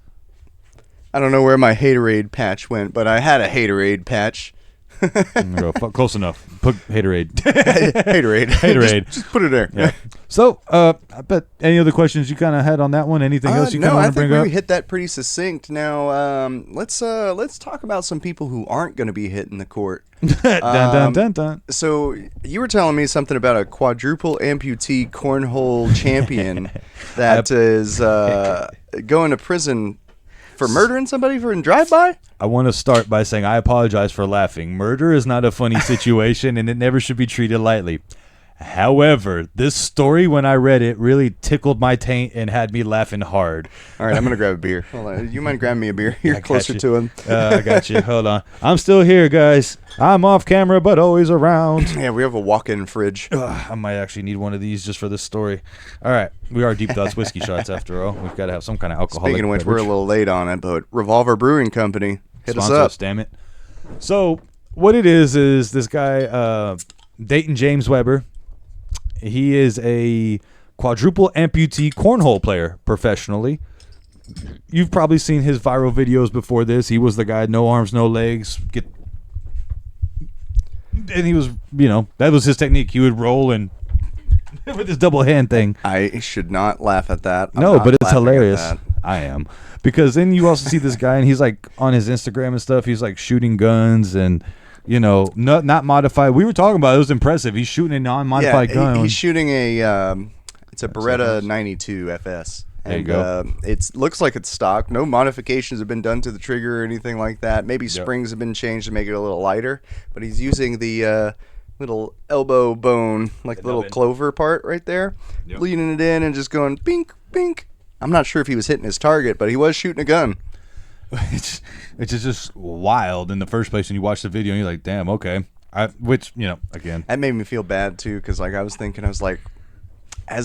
I don't know where my haterade patch went, but I had a haterade patch. Close enough. Put haterade. Haterade. Just put it there. Yeah. So, I bet any other questions you kind of had on that one? Anything else you kind of want to bring up? No, I think we hit that pretty succinct. Now, let's talk about some people who aren't going to be hitting the court. Dun, dun, dun. So you were telling me something about a quadruple amputee cornhole champion that is going to prison for murdering somebody for a drive-by? I want to start by saying I apologize for laughing. Murder is not a funny situation, and it never should be treated lightly. However, this story, when I read it, really tickled my taint and had me laughing hard. All right, I'm going to grab a beer. Hold on. You mind grabbing me a beer? You're closer to him. I got you. Hold on. I'm still here, guys. I'm off camera, but always around. Yeah, we have a walk-in fridge. I might actually need one of these just for this story. All right. We are Deep Thoughts Whiskey Shots, after all. We've got to have some kind of alcoholic Speaking of which, beverage. we're a little late on it, but Revolver Brewing Company, hit Sponsor us up. Damn it. So, what it is this guy, Dayton James Weber, he is a quadruple amputee cornhole player professionally. You've probably seen his viral videos before this. He was the guy, no arms, no legs. And he was, that was his technique. He would roll and with his double hand thing. I should not laugh at that. No, but it's hilarious. I am. Because then you also see this guy, and he's like on his Instagram and stuff. He's like shooting guns and, not modified. We were talking about it. It was impressive. He's shooting a non-modified gun. He's shooting it's a Beretta 92 FS. There you go. It looks like it's stock. No modifications have been done to the trigger or anything like that. Maybe springs have been changed to make it a little lighter. But he's using the little elbow bone, like the little clover part right there, leaning it in and just going bink, bink. I'm not sure if he was hitting his target, but he was shooting a gun. It's just wild in the first place when you watch the video and you're like, damn, okay. Again. That made me feel bad too, because I was thinking, as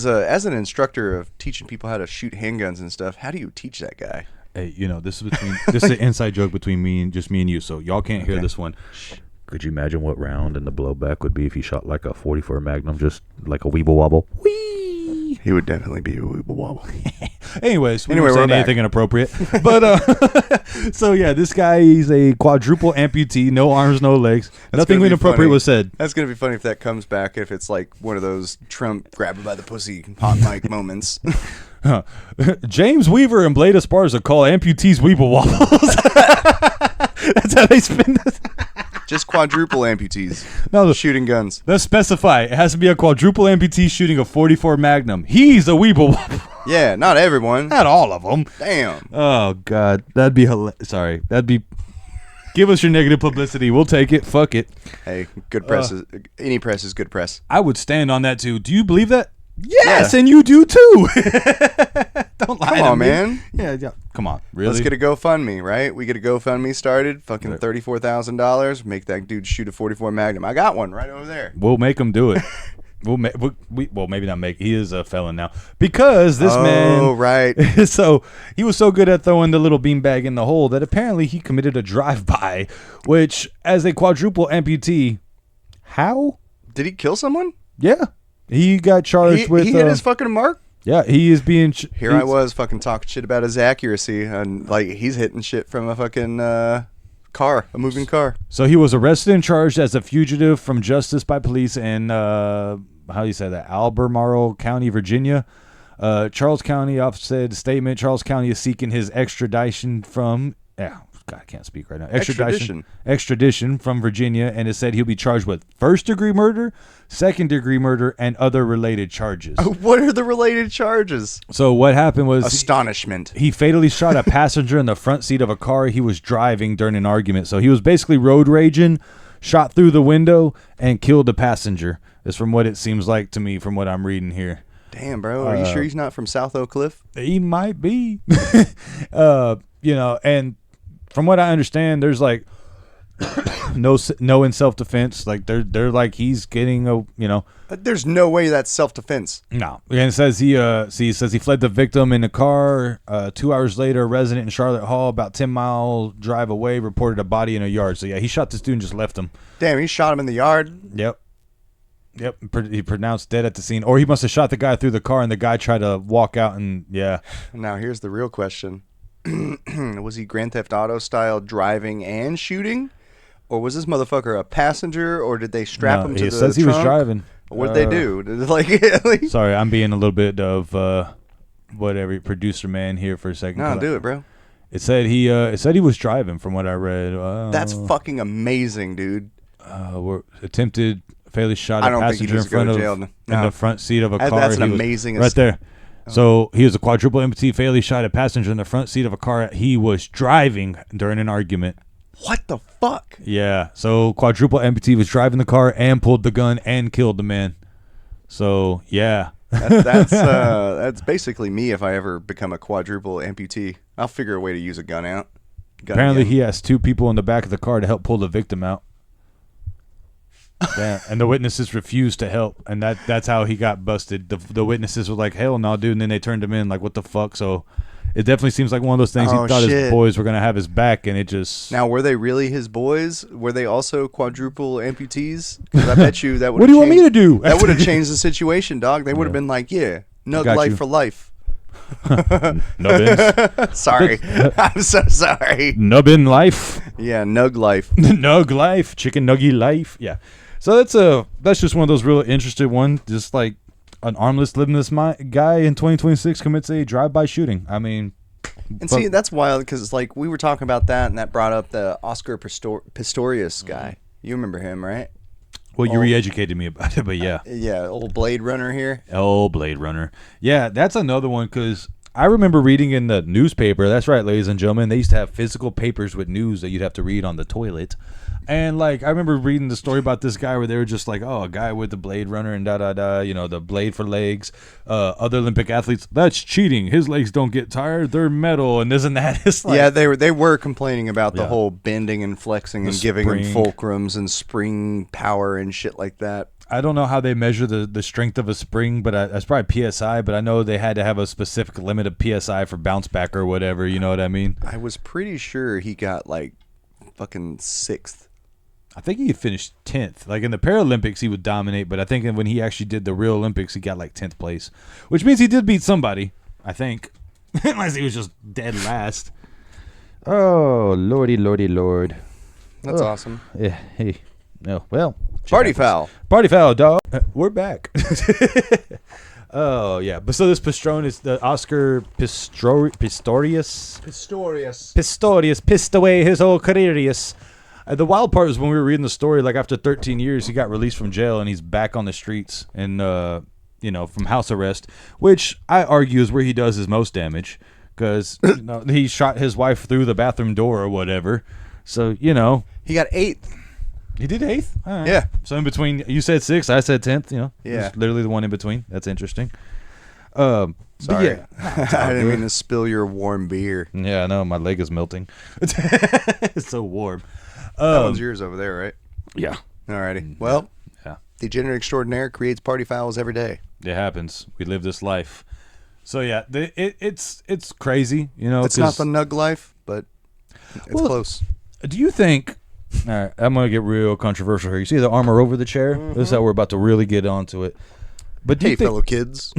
an instructor of teaching people how to shoot handguns and stuff, how do you teach that guy? Hey, this is an inside joke between me and you, so y'all can't hear this one. Could you imagine what round and the blowback would be if he shot like a 44 Magnum, just like a weeble wobble? Whee! He would definitely be a weeble wobble. Anyways, we weren't saying anything inappropriate. But, so yeah, this guy, he's a quadruple amputee, no arms, no legs. Nothing inappropriate was said. That's going to be funny if that comes back, if it's like one of those Trump grab him by the pussy hot mic moments. James Weaver and Blade Esparza call amputees weeble wobbles. That's how they spin this. Just quadruple amputees. No, shooting guns. Let's specify. It has to be a quadruple amputee shooting a 44 Magnum. He's a weeble wobble. Yeah, not everyone. Not all of them. Damn. Oh, God. That'd be hilarious. Sorry. Give us your negative publicity. We'll take it. Fuck it. Hey, good press. Any press is good press. I would stand on that, too. Do you believe that? Yes, and you do, too. Don't lie to me. Come on, man. Yeah. Come on. Really? Let's get a GoFundMe, right? We get a GoFundMe started. Fucking $34,000. Make that dude shoot a 44 Magnum. I got one right over there. We'll make him do it. Well, maybe not make. He is a felon now because this man. Oh, right. So he was so good at throwing the little beanbag in the hole that apparently he committed a drive-by, which, as a quadruple amputee, how did he kill someone? Yeah, he got charged with. He hit his fucking mark. Yeah, he is being. I was fucking talking shit about his accuracy, and like he's hitting shit from a fucking car, a moving car. So he was arrested and charged as a fugitive from justice by police in how do you say that? Albemarle County, Virginia. Charles County said statement. Charles County is seeking his extradition from. Yeah. God, I can't speak right now. Extradition from Virginia, and it said he'll be charged with first-degree murder, second-degree murder, and other related charges. What are the related charges? So what happened was astonishment. He fatally shot a passenger in the front seat of a car he was driving during an argument. So he was basically road raging, shot through the window, and killed the passenger. That's from what it seems like to me, from what I'm reading here. Damn, bro. Are you sure he's not from South Oak Cliff? He might be. And from what I understand, there's like no in self-defense. Like they're like he's getting There's no way that's self-defense. No, and it says he says he fled the victim in a car. 2 hours later, a resident in Charlotte Hall, about 10-mile drive away, reported a body in a yard. So yeah, he shot this dude and just left him. Damn, he shot him in the yard. Yep. He pronounced dead at the scene, or he must have shot the guy through the car, and the guy tried to walk out. And yeah. Now here's the real question. Was he Grand Theft Auto style driving and shooting, or was this motherfucker a passenger, or did they strap him to the trunk? It says he was driving. What did they do? Like, sorry, I'm being a little bit of whatever producer man here for a second. No, do it, bro. It said he was driving from what I read. That's fucking amazing, dude. Attempted fatally shot a passenger in front of in the front seat of a car. That's an amazing right there. So he was a quadruple amputee, fatally shot a passenger in the front seat of a car he was driving during an argument. What the fuck? Yeah. So quadruple amputee was driving the car and pulled the gun and killed the man. So yeah. That's basically me if I ever become a quadruple amputee. I'll figure a way to use a gun out. Apparently he has 2 people in the back of the car to help pull the victim out. Yeah, and the witnesses refused to help, and that's how he got busted. The witnesses were like, hell no, dude, and then they turned him in, like, what the fuck? So it definitely seems like one of those things he thought his boys were going to have his back, and it just... Now, were they really his boys? Were they also quadruple amputees? Because I bet you that would What do you want me to do? That would have changed the situation, dog. They would have been like, yeah, nug life for life. Nubbins. Sorry. I'm so sorry. Nubbin life. Yeah, nug life. Nug life. Chicken nuggy life. Yeah. So that's just one of those real interesting ones. Just like an armless, limbness guy in 2026 commits a drive-by shooting. I mean, and see, that's wild because like we were talking about that, and that brought up the Oscar Pistorius guy. You remember him, right? Well, you re-educated me about it, but yeah. Yeah, old Blade Runner here. Oh, Blade Runner. Yeah, that's another one because I remember reading in the newspaper. That's right, ladies and gentlemen. They used to have physical papers with news that you'd have to read on the toilet. And, like, I remember reading the story about this guy where they were just like, oh, a guy with the Blade Runner and da-da-da, you know, the blade for legs. Other Olympic athletes, that's cheating. His legs don't get tired. They're metal and this and that. It's like, yeah, they were complaining about the whole bending and flexing and giving them fulcrums and spring power and shit like that. I don't know how they measure the strength of a spring, but that's probably PSI, but I know they had to have a specific limit of PSI for bounce back or whatever, you know what I mean? I was pretty sure he got, like, fucking 6th. I think he finished 10th. Like in the Paralympics, he would dominate, but I think when he actually did the real Olympics, he got like 10th place, which means he did beat somebody, I think. Unless he was just dead last. Oh, lordy, lordy, lord. That's awesome. Yeah, hey. No, well. Party foul. Party foul, dog. We're back. Oh, yeah. But so this Pistorius, the Oscar Pistorius pissed away his whole careerius. The wild part is when we were reading the story, like after 13 years, he got released from jail and he's back on the streets and, you know, from house arrest, which I argue is where he does his most damage because you know, he shot his wife through the bathroom door or whatever. So, you know. He got 8th. He did 8th? All right. Yeah. So in between, you said 6th, I said 10th, you know. Yeah. Literally the one in between. That's interesting. Sorry. Yeah, I didn't mean to spill your warm beer. Yeah, I know. My leg is melting. It's so warm. That one's yours over there, right? Yeah. Alrighty. Well, yeah. Degenerate Extraordinaire creates party fouls every day. It happens. We live this life. So yeah, it's crazy, you know. It's not the nug life, but it's close. Do you think? All right, I'm gonna get real controversial here. You see the armor over the chair? Mm-hmm. This is how we're about to really get onto it. But do you think, fellow kids.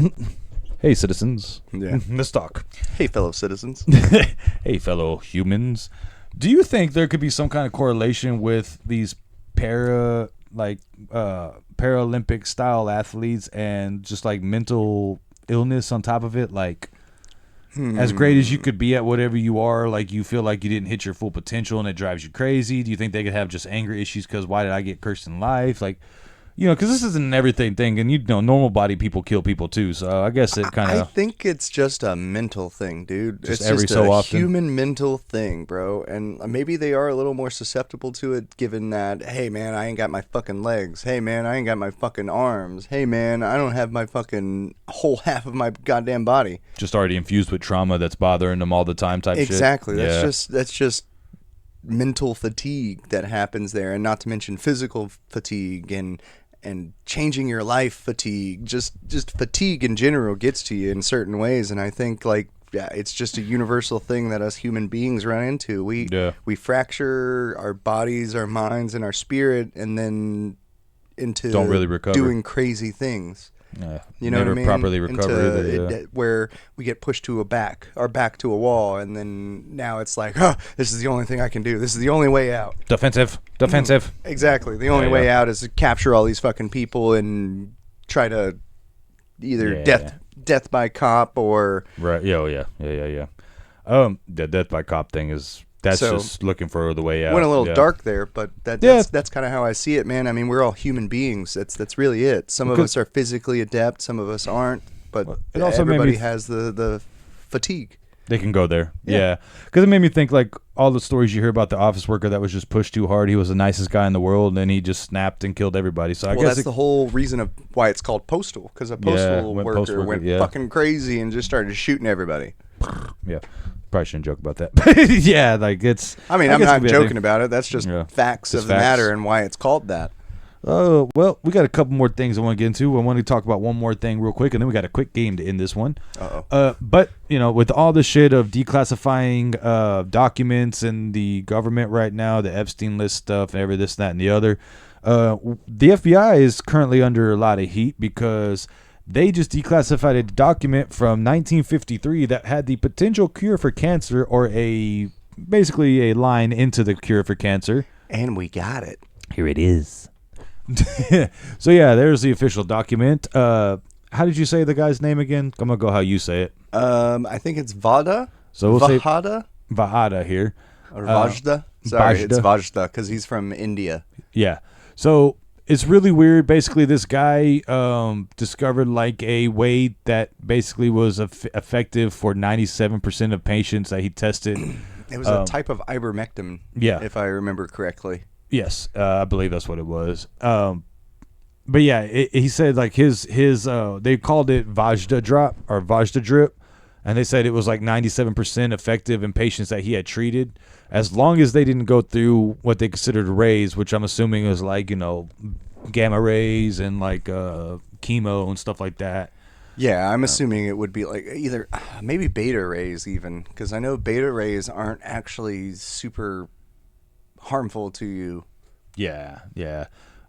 Hey, citizens. Yeah. Let's talk. Hey, fellow citizens. Hey, fellow humans. Do you think there could be some kind of correlation with these Paralympic style athletes and just like mental illness on top of it? Like, as great as you could be at whatever you are, like you feel like you didn't hit your full potential and it drives you crazy. Do you think they could have just anger issues because why did I get cursed in life? Like, you know, because this isn't an everything thing, and you know, normal body people kill people too. So I guess it kind of. I think it's just a mental thing, dude. Just it's every just so a often. human mental thing, bro. And maybe they are a little more susceptible to it, given that, hey man, I ain't got my fucking legs. Hey man, I ain't got my fucking arms. Hey man, I don't have my fucking whole half of my goddamn body. Just already infused with trauma that's bothering them all the time, type shit. Exactly. Yeah. That's just mental fatigue that happens there, and not to mention physical fatigue and changing your life fatigue. Just fatigue in general gets to you in certain ways, and I think like it's just a universal thing that us human beings run into. We fracture our bodies, our minds, and our spirit, and then into don't really recover, doing crazy things. You know never what I mean? properly recover either, where we get pushed to our back to a wall, and then now it's like, oh, this is the only thing I can do. This is the only way out. Defensive. Exactly. The only way out is to capture all these fucking people and try to either death by cop or right. Yeah. The death by cop thing is. That's just looking for the way out. Went a little dark there, but that's kind of how I see it, man. I mean, we're all human beings. That's really it. Some of us are physically adept. Some of us aren't. but It also made me everybody has the fatigue. They can go there. Yeah. Because it made me think, like, all the stories you hear about the office worker that was just pushed too hard. He was the nicest guy in the world, and then he just snapped and killed everybody. So I guess that's the whole reason of why it's called postal, because a postal worker went fucking crazy and just started shooting everybody. Yeah. Probably shouldn't joke about that. Yeah, like it's... I mean, I'm not joking about it. That's just facts of the matter and why it's called that. Oh, well, we got a couple more things I want to get into. I want to talk about one more thing real quick, and then we got a quick game to end this one. But, you know, with all the shit of declassifying documents and the government right now, the Epstein list stuff, and every this, that, and the other, the FBI is currently under a lot of heat because they just declassified a document from 1953 that had the potential cure for cancer, or basically a line into the cure for cancer. And we got it. Here it is. So yeah, there's the official document. How did you say the guy's name again? I'm gonna go how you say it. I think it's Vada. So we'll say Vahada here, or Vajda. Sorry, it's Vajda because he's from India. Yeah. So it's really weird. Basically, this guy discovered like a way that basically was effective for 97% of patients that he tested. It was a type of ivermectin. Yeah, if I remember correctly. Yes, I believe that's what it was. But yeah, he said like his they called it Vajda drop or Vajda drip, and they said it was like 97% effective in patients that he had treated, as long as they didn't go through what they considered rays, which I'm assuming was like, you know, gamma rays and like chemo and stuff like that. Yeah, I'm assuming it would be like either maybe beta rays even, because I know beta rays aren't actually super harmful to you. Yeah.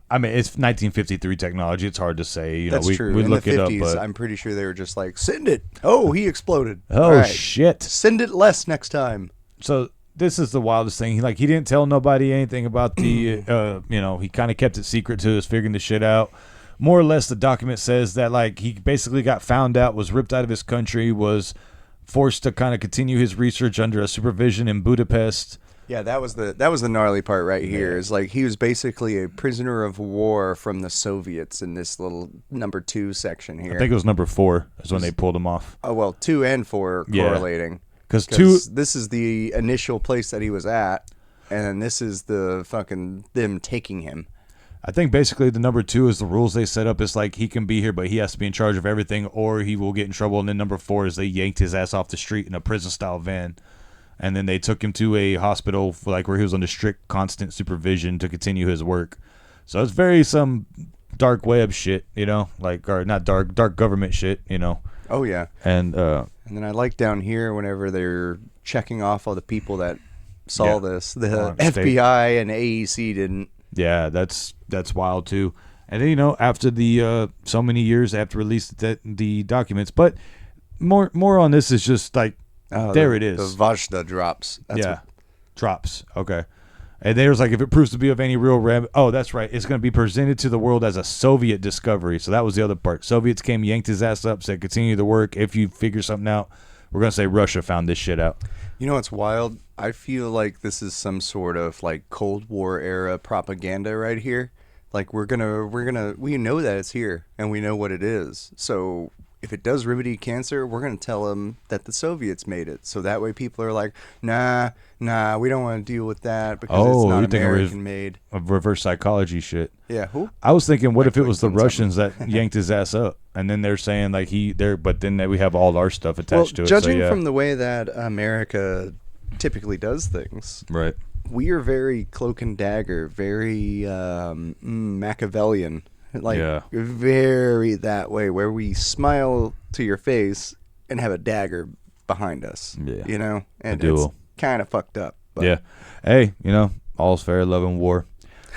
I mean, it's 1953 technology. It's hard to say. You know, That's true. We In look the 50s, it up, but I'm pretty sure they were just like, send it. Oh, he exploded. Oh, right. Shit. Send it less next time. So this is the wildest thing. He didn't tell nobody anything about the, you know, he kind of kept it secret to us figuring the shit out. More or less, the document says that, like, he basically got found out, was ripped out of his country, was forced to kind of continue his research under a supervision in Budapest. Yeah, that was the gnarly part right here. Is like he was basically a prisoner of war from the Soviets in this little number 2 section here. I think it was number 4 is when they pulled him off. Oh well, 2 and 4 are correlating. Because this is the initial place that he was at, and this is the fucking them taking him. I think basically the number 2 is the rules they set up. It's like he can be here, but he has to be in charge of everything, or he will get in trouble. And then number 4 is they yanked his ass off the street in a prison-style van. And then they took him to a hospital for like where he was under strict, constant supervision to continue his work. So it's very some dark web shit, you know, like, or not dark government shit, you know. Oh yeah. And then I like down here whenever they're checking off all the people that saw this, the FBI and AEC didn't. Yeah, that's wild too. And then, you know, after the so many years after release the documents, but more on this is just like. There it is. The Vajda drops. Drops. Okay. And there's like, if it proves to be of any real that's right. It's going to be presented to the world as a Soviet discovery. So that was the other part. Soviets came, yanked his ass up, said, continue the work. If you figure something out, we're going to say Russia found this shit out. You know what's wild? I feel like this is some sort of like Cold War era propaganda right here. Like we know that it's here and we know what it is. So if it does remedy cancer, we're going to tell them that the Soviets made it. So that way people are like, nah, we don't want to deal with that because it's not American-made. Of reverse psychology shit. Yeah, who? I was thinking, what if it was the Russians that yanked his ass up? And then they're saying, like, but then we have all our stuff attached to it. Judging from the way that America typically does things. Right. We are very cloak and dagger, very Machiavellian. Like, very that way, where we smile to your face and have a dagger behind us. Yeah. You know? And it's kind of fucked up. But. Yeah. Hey, you know, all's fair, love, and war.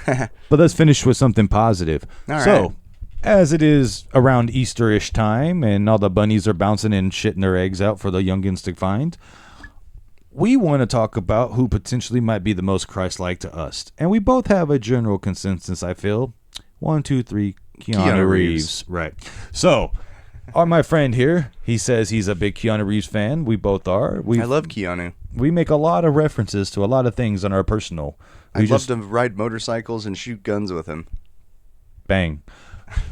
But let's finish with something positive. All right. So, as it is around Easter-ish time and all the bunnies are bouncing and shitting their eggs out for the youngins to find, we want to talk about who potentially might be the most Christ-like to us. And we both have a general consensus, I feel. 1, 2, 3, Keanu Reeves. Right. So, my friend here, he says he's a big Keanu Reeves fan. We both are. I love Keanu. We make a lot of references to a lot of things on our personal. I'd love to ride motorcycles and shoot guns with him. Bang.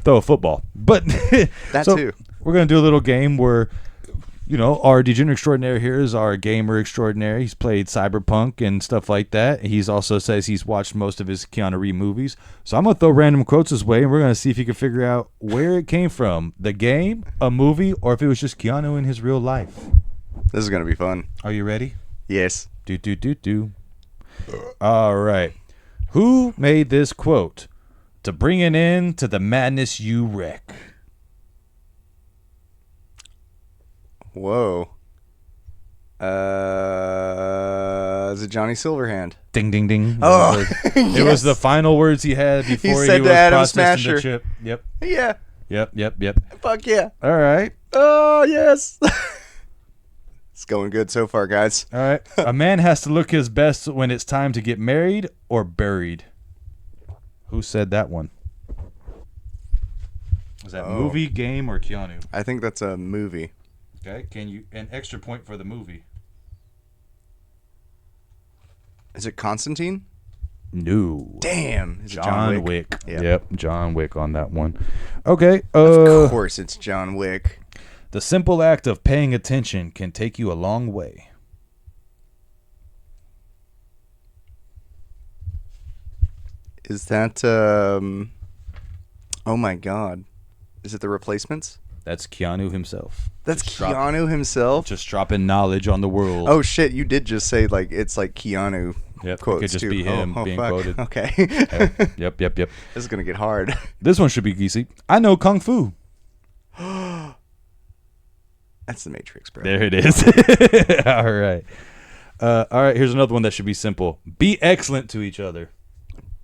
Throw a football. But that too. we're gonna do a little game where, our degenerate extraordinaire here is our gamer extraordinaire. He's played Cyberpunk and stuff like that. He's also says he's watched most of his Keanu Reeves movies. So I'm gonna throw random quotes his way, and we're gonna see if he can figure out where it came from, the game, a movie, or if it was just Keanu in his real life. This is gonna be fun. Are you ready? Yes. Do. All right. Who made this quote? To bring an end to the madness you wreck. Whoa. Is it Johnny Silverhand? Ding, ding, ding. Oh, it was the final words he had before said he was to Adam processing the Smasher. chip. Yep. Yeah. Yep. Fuck yeah. All right. Oh, yes. It's going good so far, guys. All right. A man has to look his best when it's time to get married or buried. Who said that one? Is that movie, game, or Keanu? I think that's a movie. Okay. Can you an extra point for the movie? Is it Constantine? No. Damn. Is it John Wick. Yeah. Yep. John Wick on that one. Okay. Of course it's John Wick. The simple act of paying attention can take you a long way. Is that oh my god. Is it The Replacements? That's Keanu himself. That's Just Keanu himself? Just dropping knowledge on the world. Oh shit, you did just say like it's like Keanu Yep, quotes it could just too. be him being fuck. quoted. Okay. Yep. This is gonna get hard. This one should be easy. I know Kung Fu. That's the Matrix, bro. There it is. All right. All right, here's another one that should be simple. Be excellent to each other.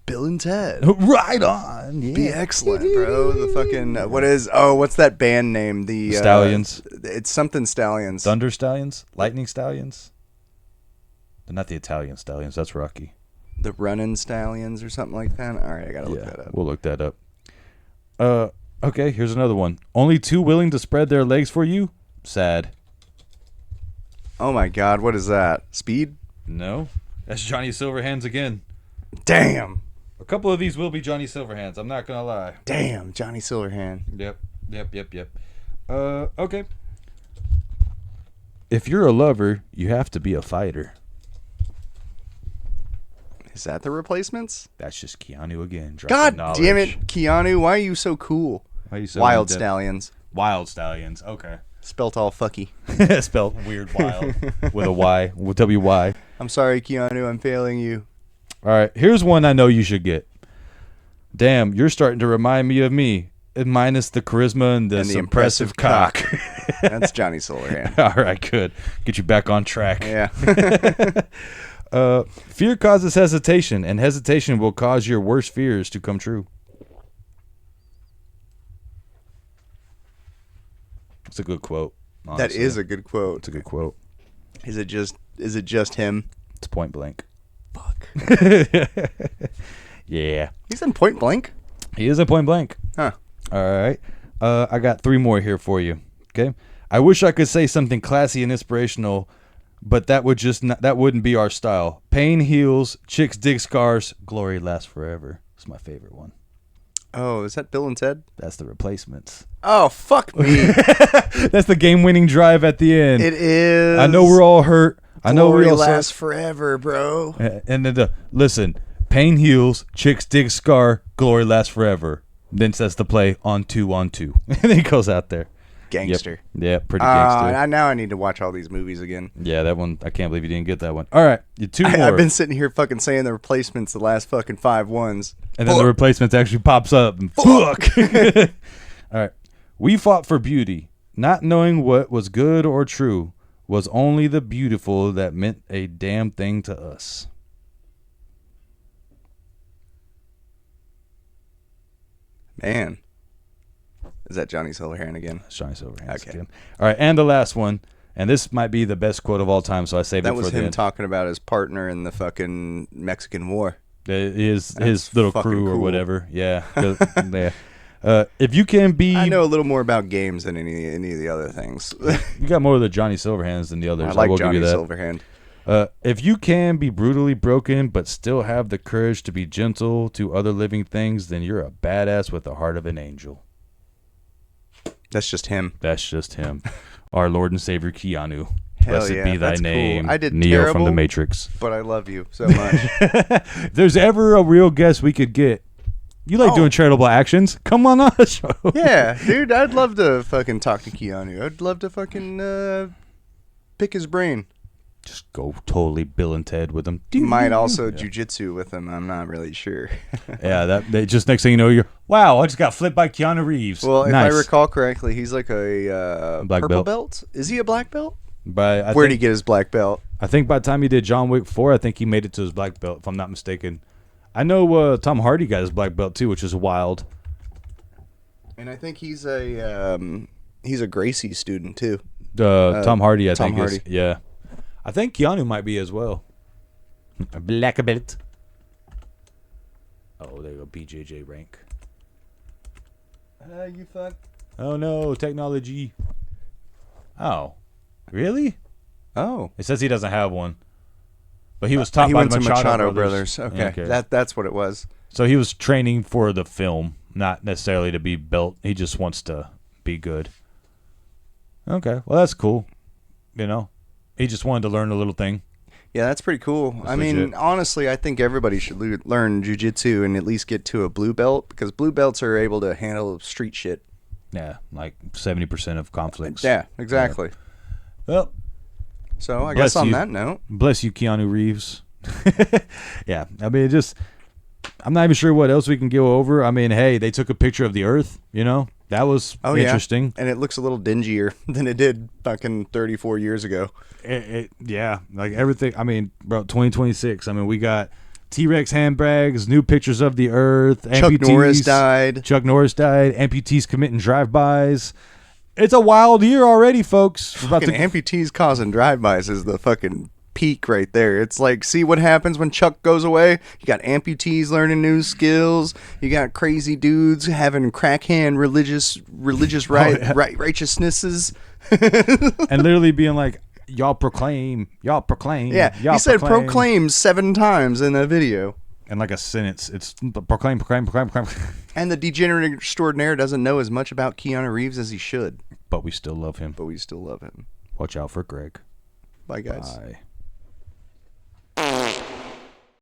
Bill and Ted. Right on. Yeah. Be excellent, bro. The fucking what's that band name? The Stallions. It's something Stallions. Thunder Stallions? Lightning Stallions? They're not the Italian Stallions. That's Rocky. The Runnin' Stallions or something like that. All right, I gotta look that up. We'll look that up. Okay, here's another one. Only two willing to spread their legs for you? Sad. Oh my god, what is that? Speed? No. That's Johnny Silverhands again. Damn. A couple of these will be Johnny Silverhands. I'm not going to lie. Damn, Johnny Silverhand. Yep. Okay. If you're a lover, you have to be a fighter. Is that The Replacements? That's just Keanu again. God knowledge. damn it, Keanu, why are you so cool? Why are you so Wild in-depth? Stallions. Wild Stallions. Okay. Spelt all fucky. Spelled weird wild with a Y, with W-Y. I'm sorry, Keanu, I'm failing you. All right, here's one I know you should get. Damn, you're starting to remind me of me, minus the charisma and the impressive cock. That's Johnny Silverhand. All right, good. Get you back on track. Yeah. Fear causes hesitation, and hesitation will cause your worst fears to come true. It's a good quote. Honestly. That is a good quote. It's a good quote. Is it just him? It's point blank. Fuck. Yeah. He's in Point Blank? He is a point blank. Huh. All right. I got three more here for you. Okay. I wish I could say something classy and inspirational, but that wouldn't be our style. Pain heals, chicks dig scars, glory lasts forever. It's my favorite one. Oh, is that Bill and Ted? That's The Replacements. Oh, fuck me. That's the game-winning drive at the end. It is. I know we're all hurt. I know we all lasts forever, bro. And then listen, pain heals, chicks dig scar, glory lasts forever. Then says the play on two. And then he goes out there. Gangster. Yep. Yeah, pretty gangster. Now I need to watch all these movies again. Yeah, that one, I can't believe you didn't get that one. All right, two more. I've been sitting here fucking saying The Replacements the last fucking 5 ones. And then The Replacements actually pops up. And fuck. All right. We fought for beauty, not knowing what was good or true was only the beautiful that meant a damn thing to us. Man. Is that Johnny Silverhand again? That's Johnny Silverhand Okay. again. All right, and the last one, and this might be the best quote of all time, so I saved it That for was the him end. talking about his partner in the fucking Mexican War. His little fucking crew or cool. whatever. Yeah. Yeah. If you can be, I know a little more about games than any of the other things. you got more of the Johnny Silverhands than the others. I like will Johnny give you that. Silverhand. If you can be brutally broken but still have the courage to be gentle to other living things, then you're a badass with the heart of an angel. That's just him. That's just him. Our Lord and Savior Keanu. Hell Blessed yeah, be thy that's name. cool. I did Neo terrible, from the Matrix. but I love you so much. If there's ever a real guest we could get, you like doing charitable actions? Come on the show. Yeah, dude, I'd love to fucking talk to Keanu. I'd love to fucking pick his brain. Just go totally Bill and Ted with him. Might also jujitsu with him. I'm not really sure. Yeah, that just next thing you know, you're wow. I just got flipped by Keanu Reeves. Well, nice. if I recall correctly, he's like a Black purple belt. belt. Is he a black belt? But Where'd he get his black belt? I think by the time he did John Wick 4, I think he made it to his black belt, if I'm not mistaken. I know Tom Hardy got his black belt too, which is wild. And I think he's a Gracie student too. Tom Hardy, I Tom think Hardy. is. Yeah. I think Keanu might be as well. A black belt. Oh, there you go. BJJ rank. You fuck. Oh no, technology. Oh, really? Oh, It says he doesn't have one, but he was taught he by went the to Machado, Brothers. Okay, that's what it was. So he was training for the film, not necessarily to be built. He just wants to be good. Okay, well that's cool. You know, he just wanted to learn a little thing. Yeah, that's pretty cool. That's I mean, legit. honestly, I think everybody should learn jiu-jitsu and at least get to a blue belt because blue belts are able to handle street shit. Yeah, like 70% of conflicts. Yeah, exactly. Well, So I Bless guess on you. that note, bless you, Keanu Reeves. Yeah, I mean, I'm not even sure what else we can go over. I mean, hey, they took a picture of the Earth, you know? That was interesting. Yeah. And it looks a little dingier than it did fucking 34 years ago. Yeah, like everything. I mean, bro, 2026. I mean, we got T-Rex handbags, new pictures of the Earth. Chuck Norris died. Chuck Norris died. Amputees committing drive-bys. It's a wild year already, folks. We're about Fucking amputees causing drive-bys is the fucking peak right there. It's like, see what happens when Chuck goes away? You got amputees learning new skills. You got crazy dudes having crackhand religious righteousnesses. and literally being like, y'all proclaim. Yeah, y'all he said proclaim 7 times in that video. And like a sentence, it's proclaim. And the degenerate extraordinaire doesn't know as much about Keanu Reeves as he should. But we still love him. But we still love him. Watch out for Greg. Bye, guys. Bye.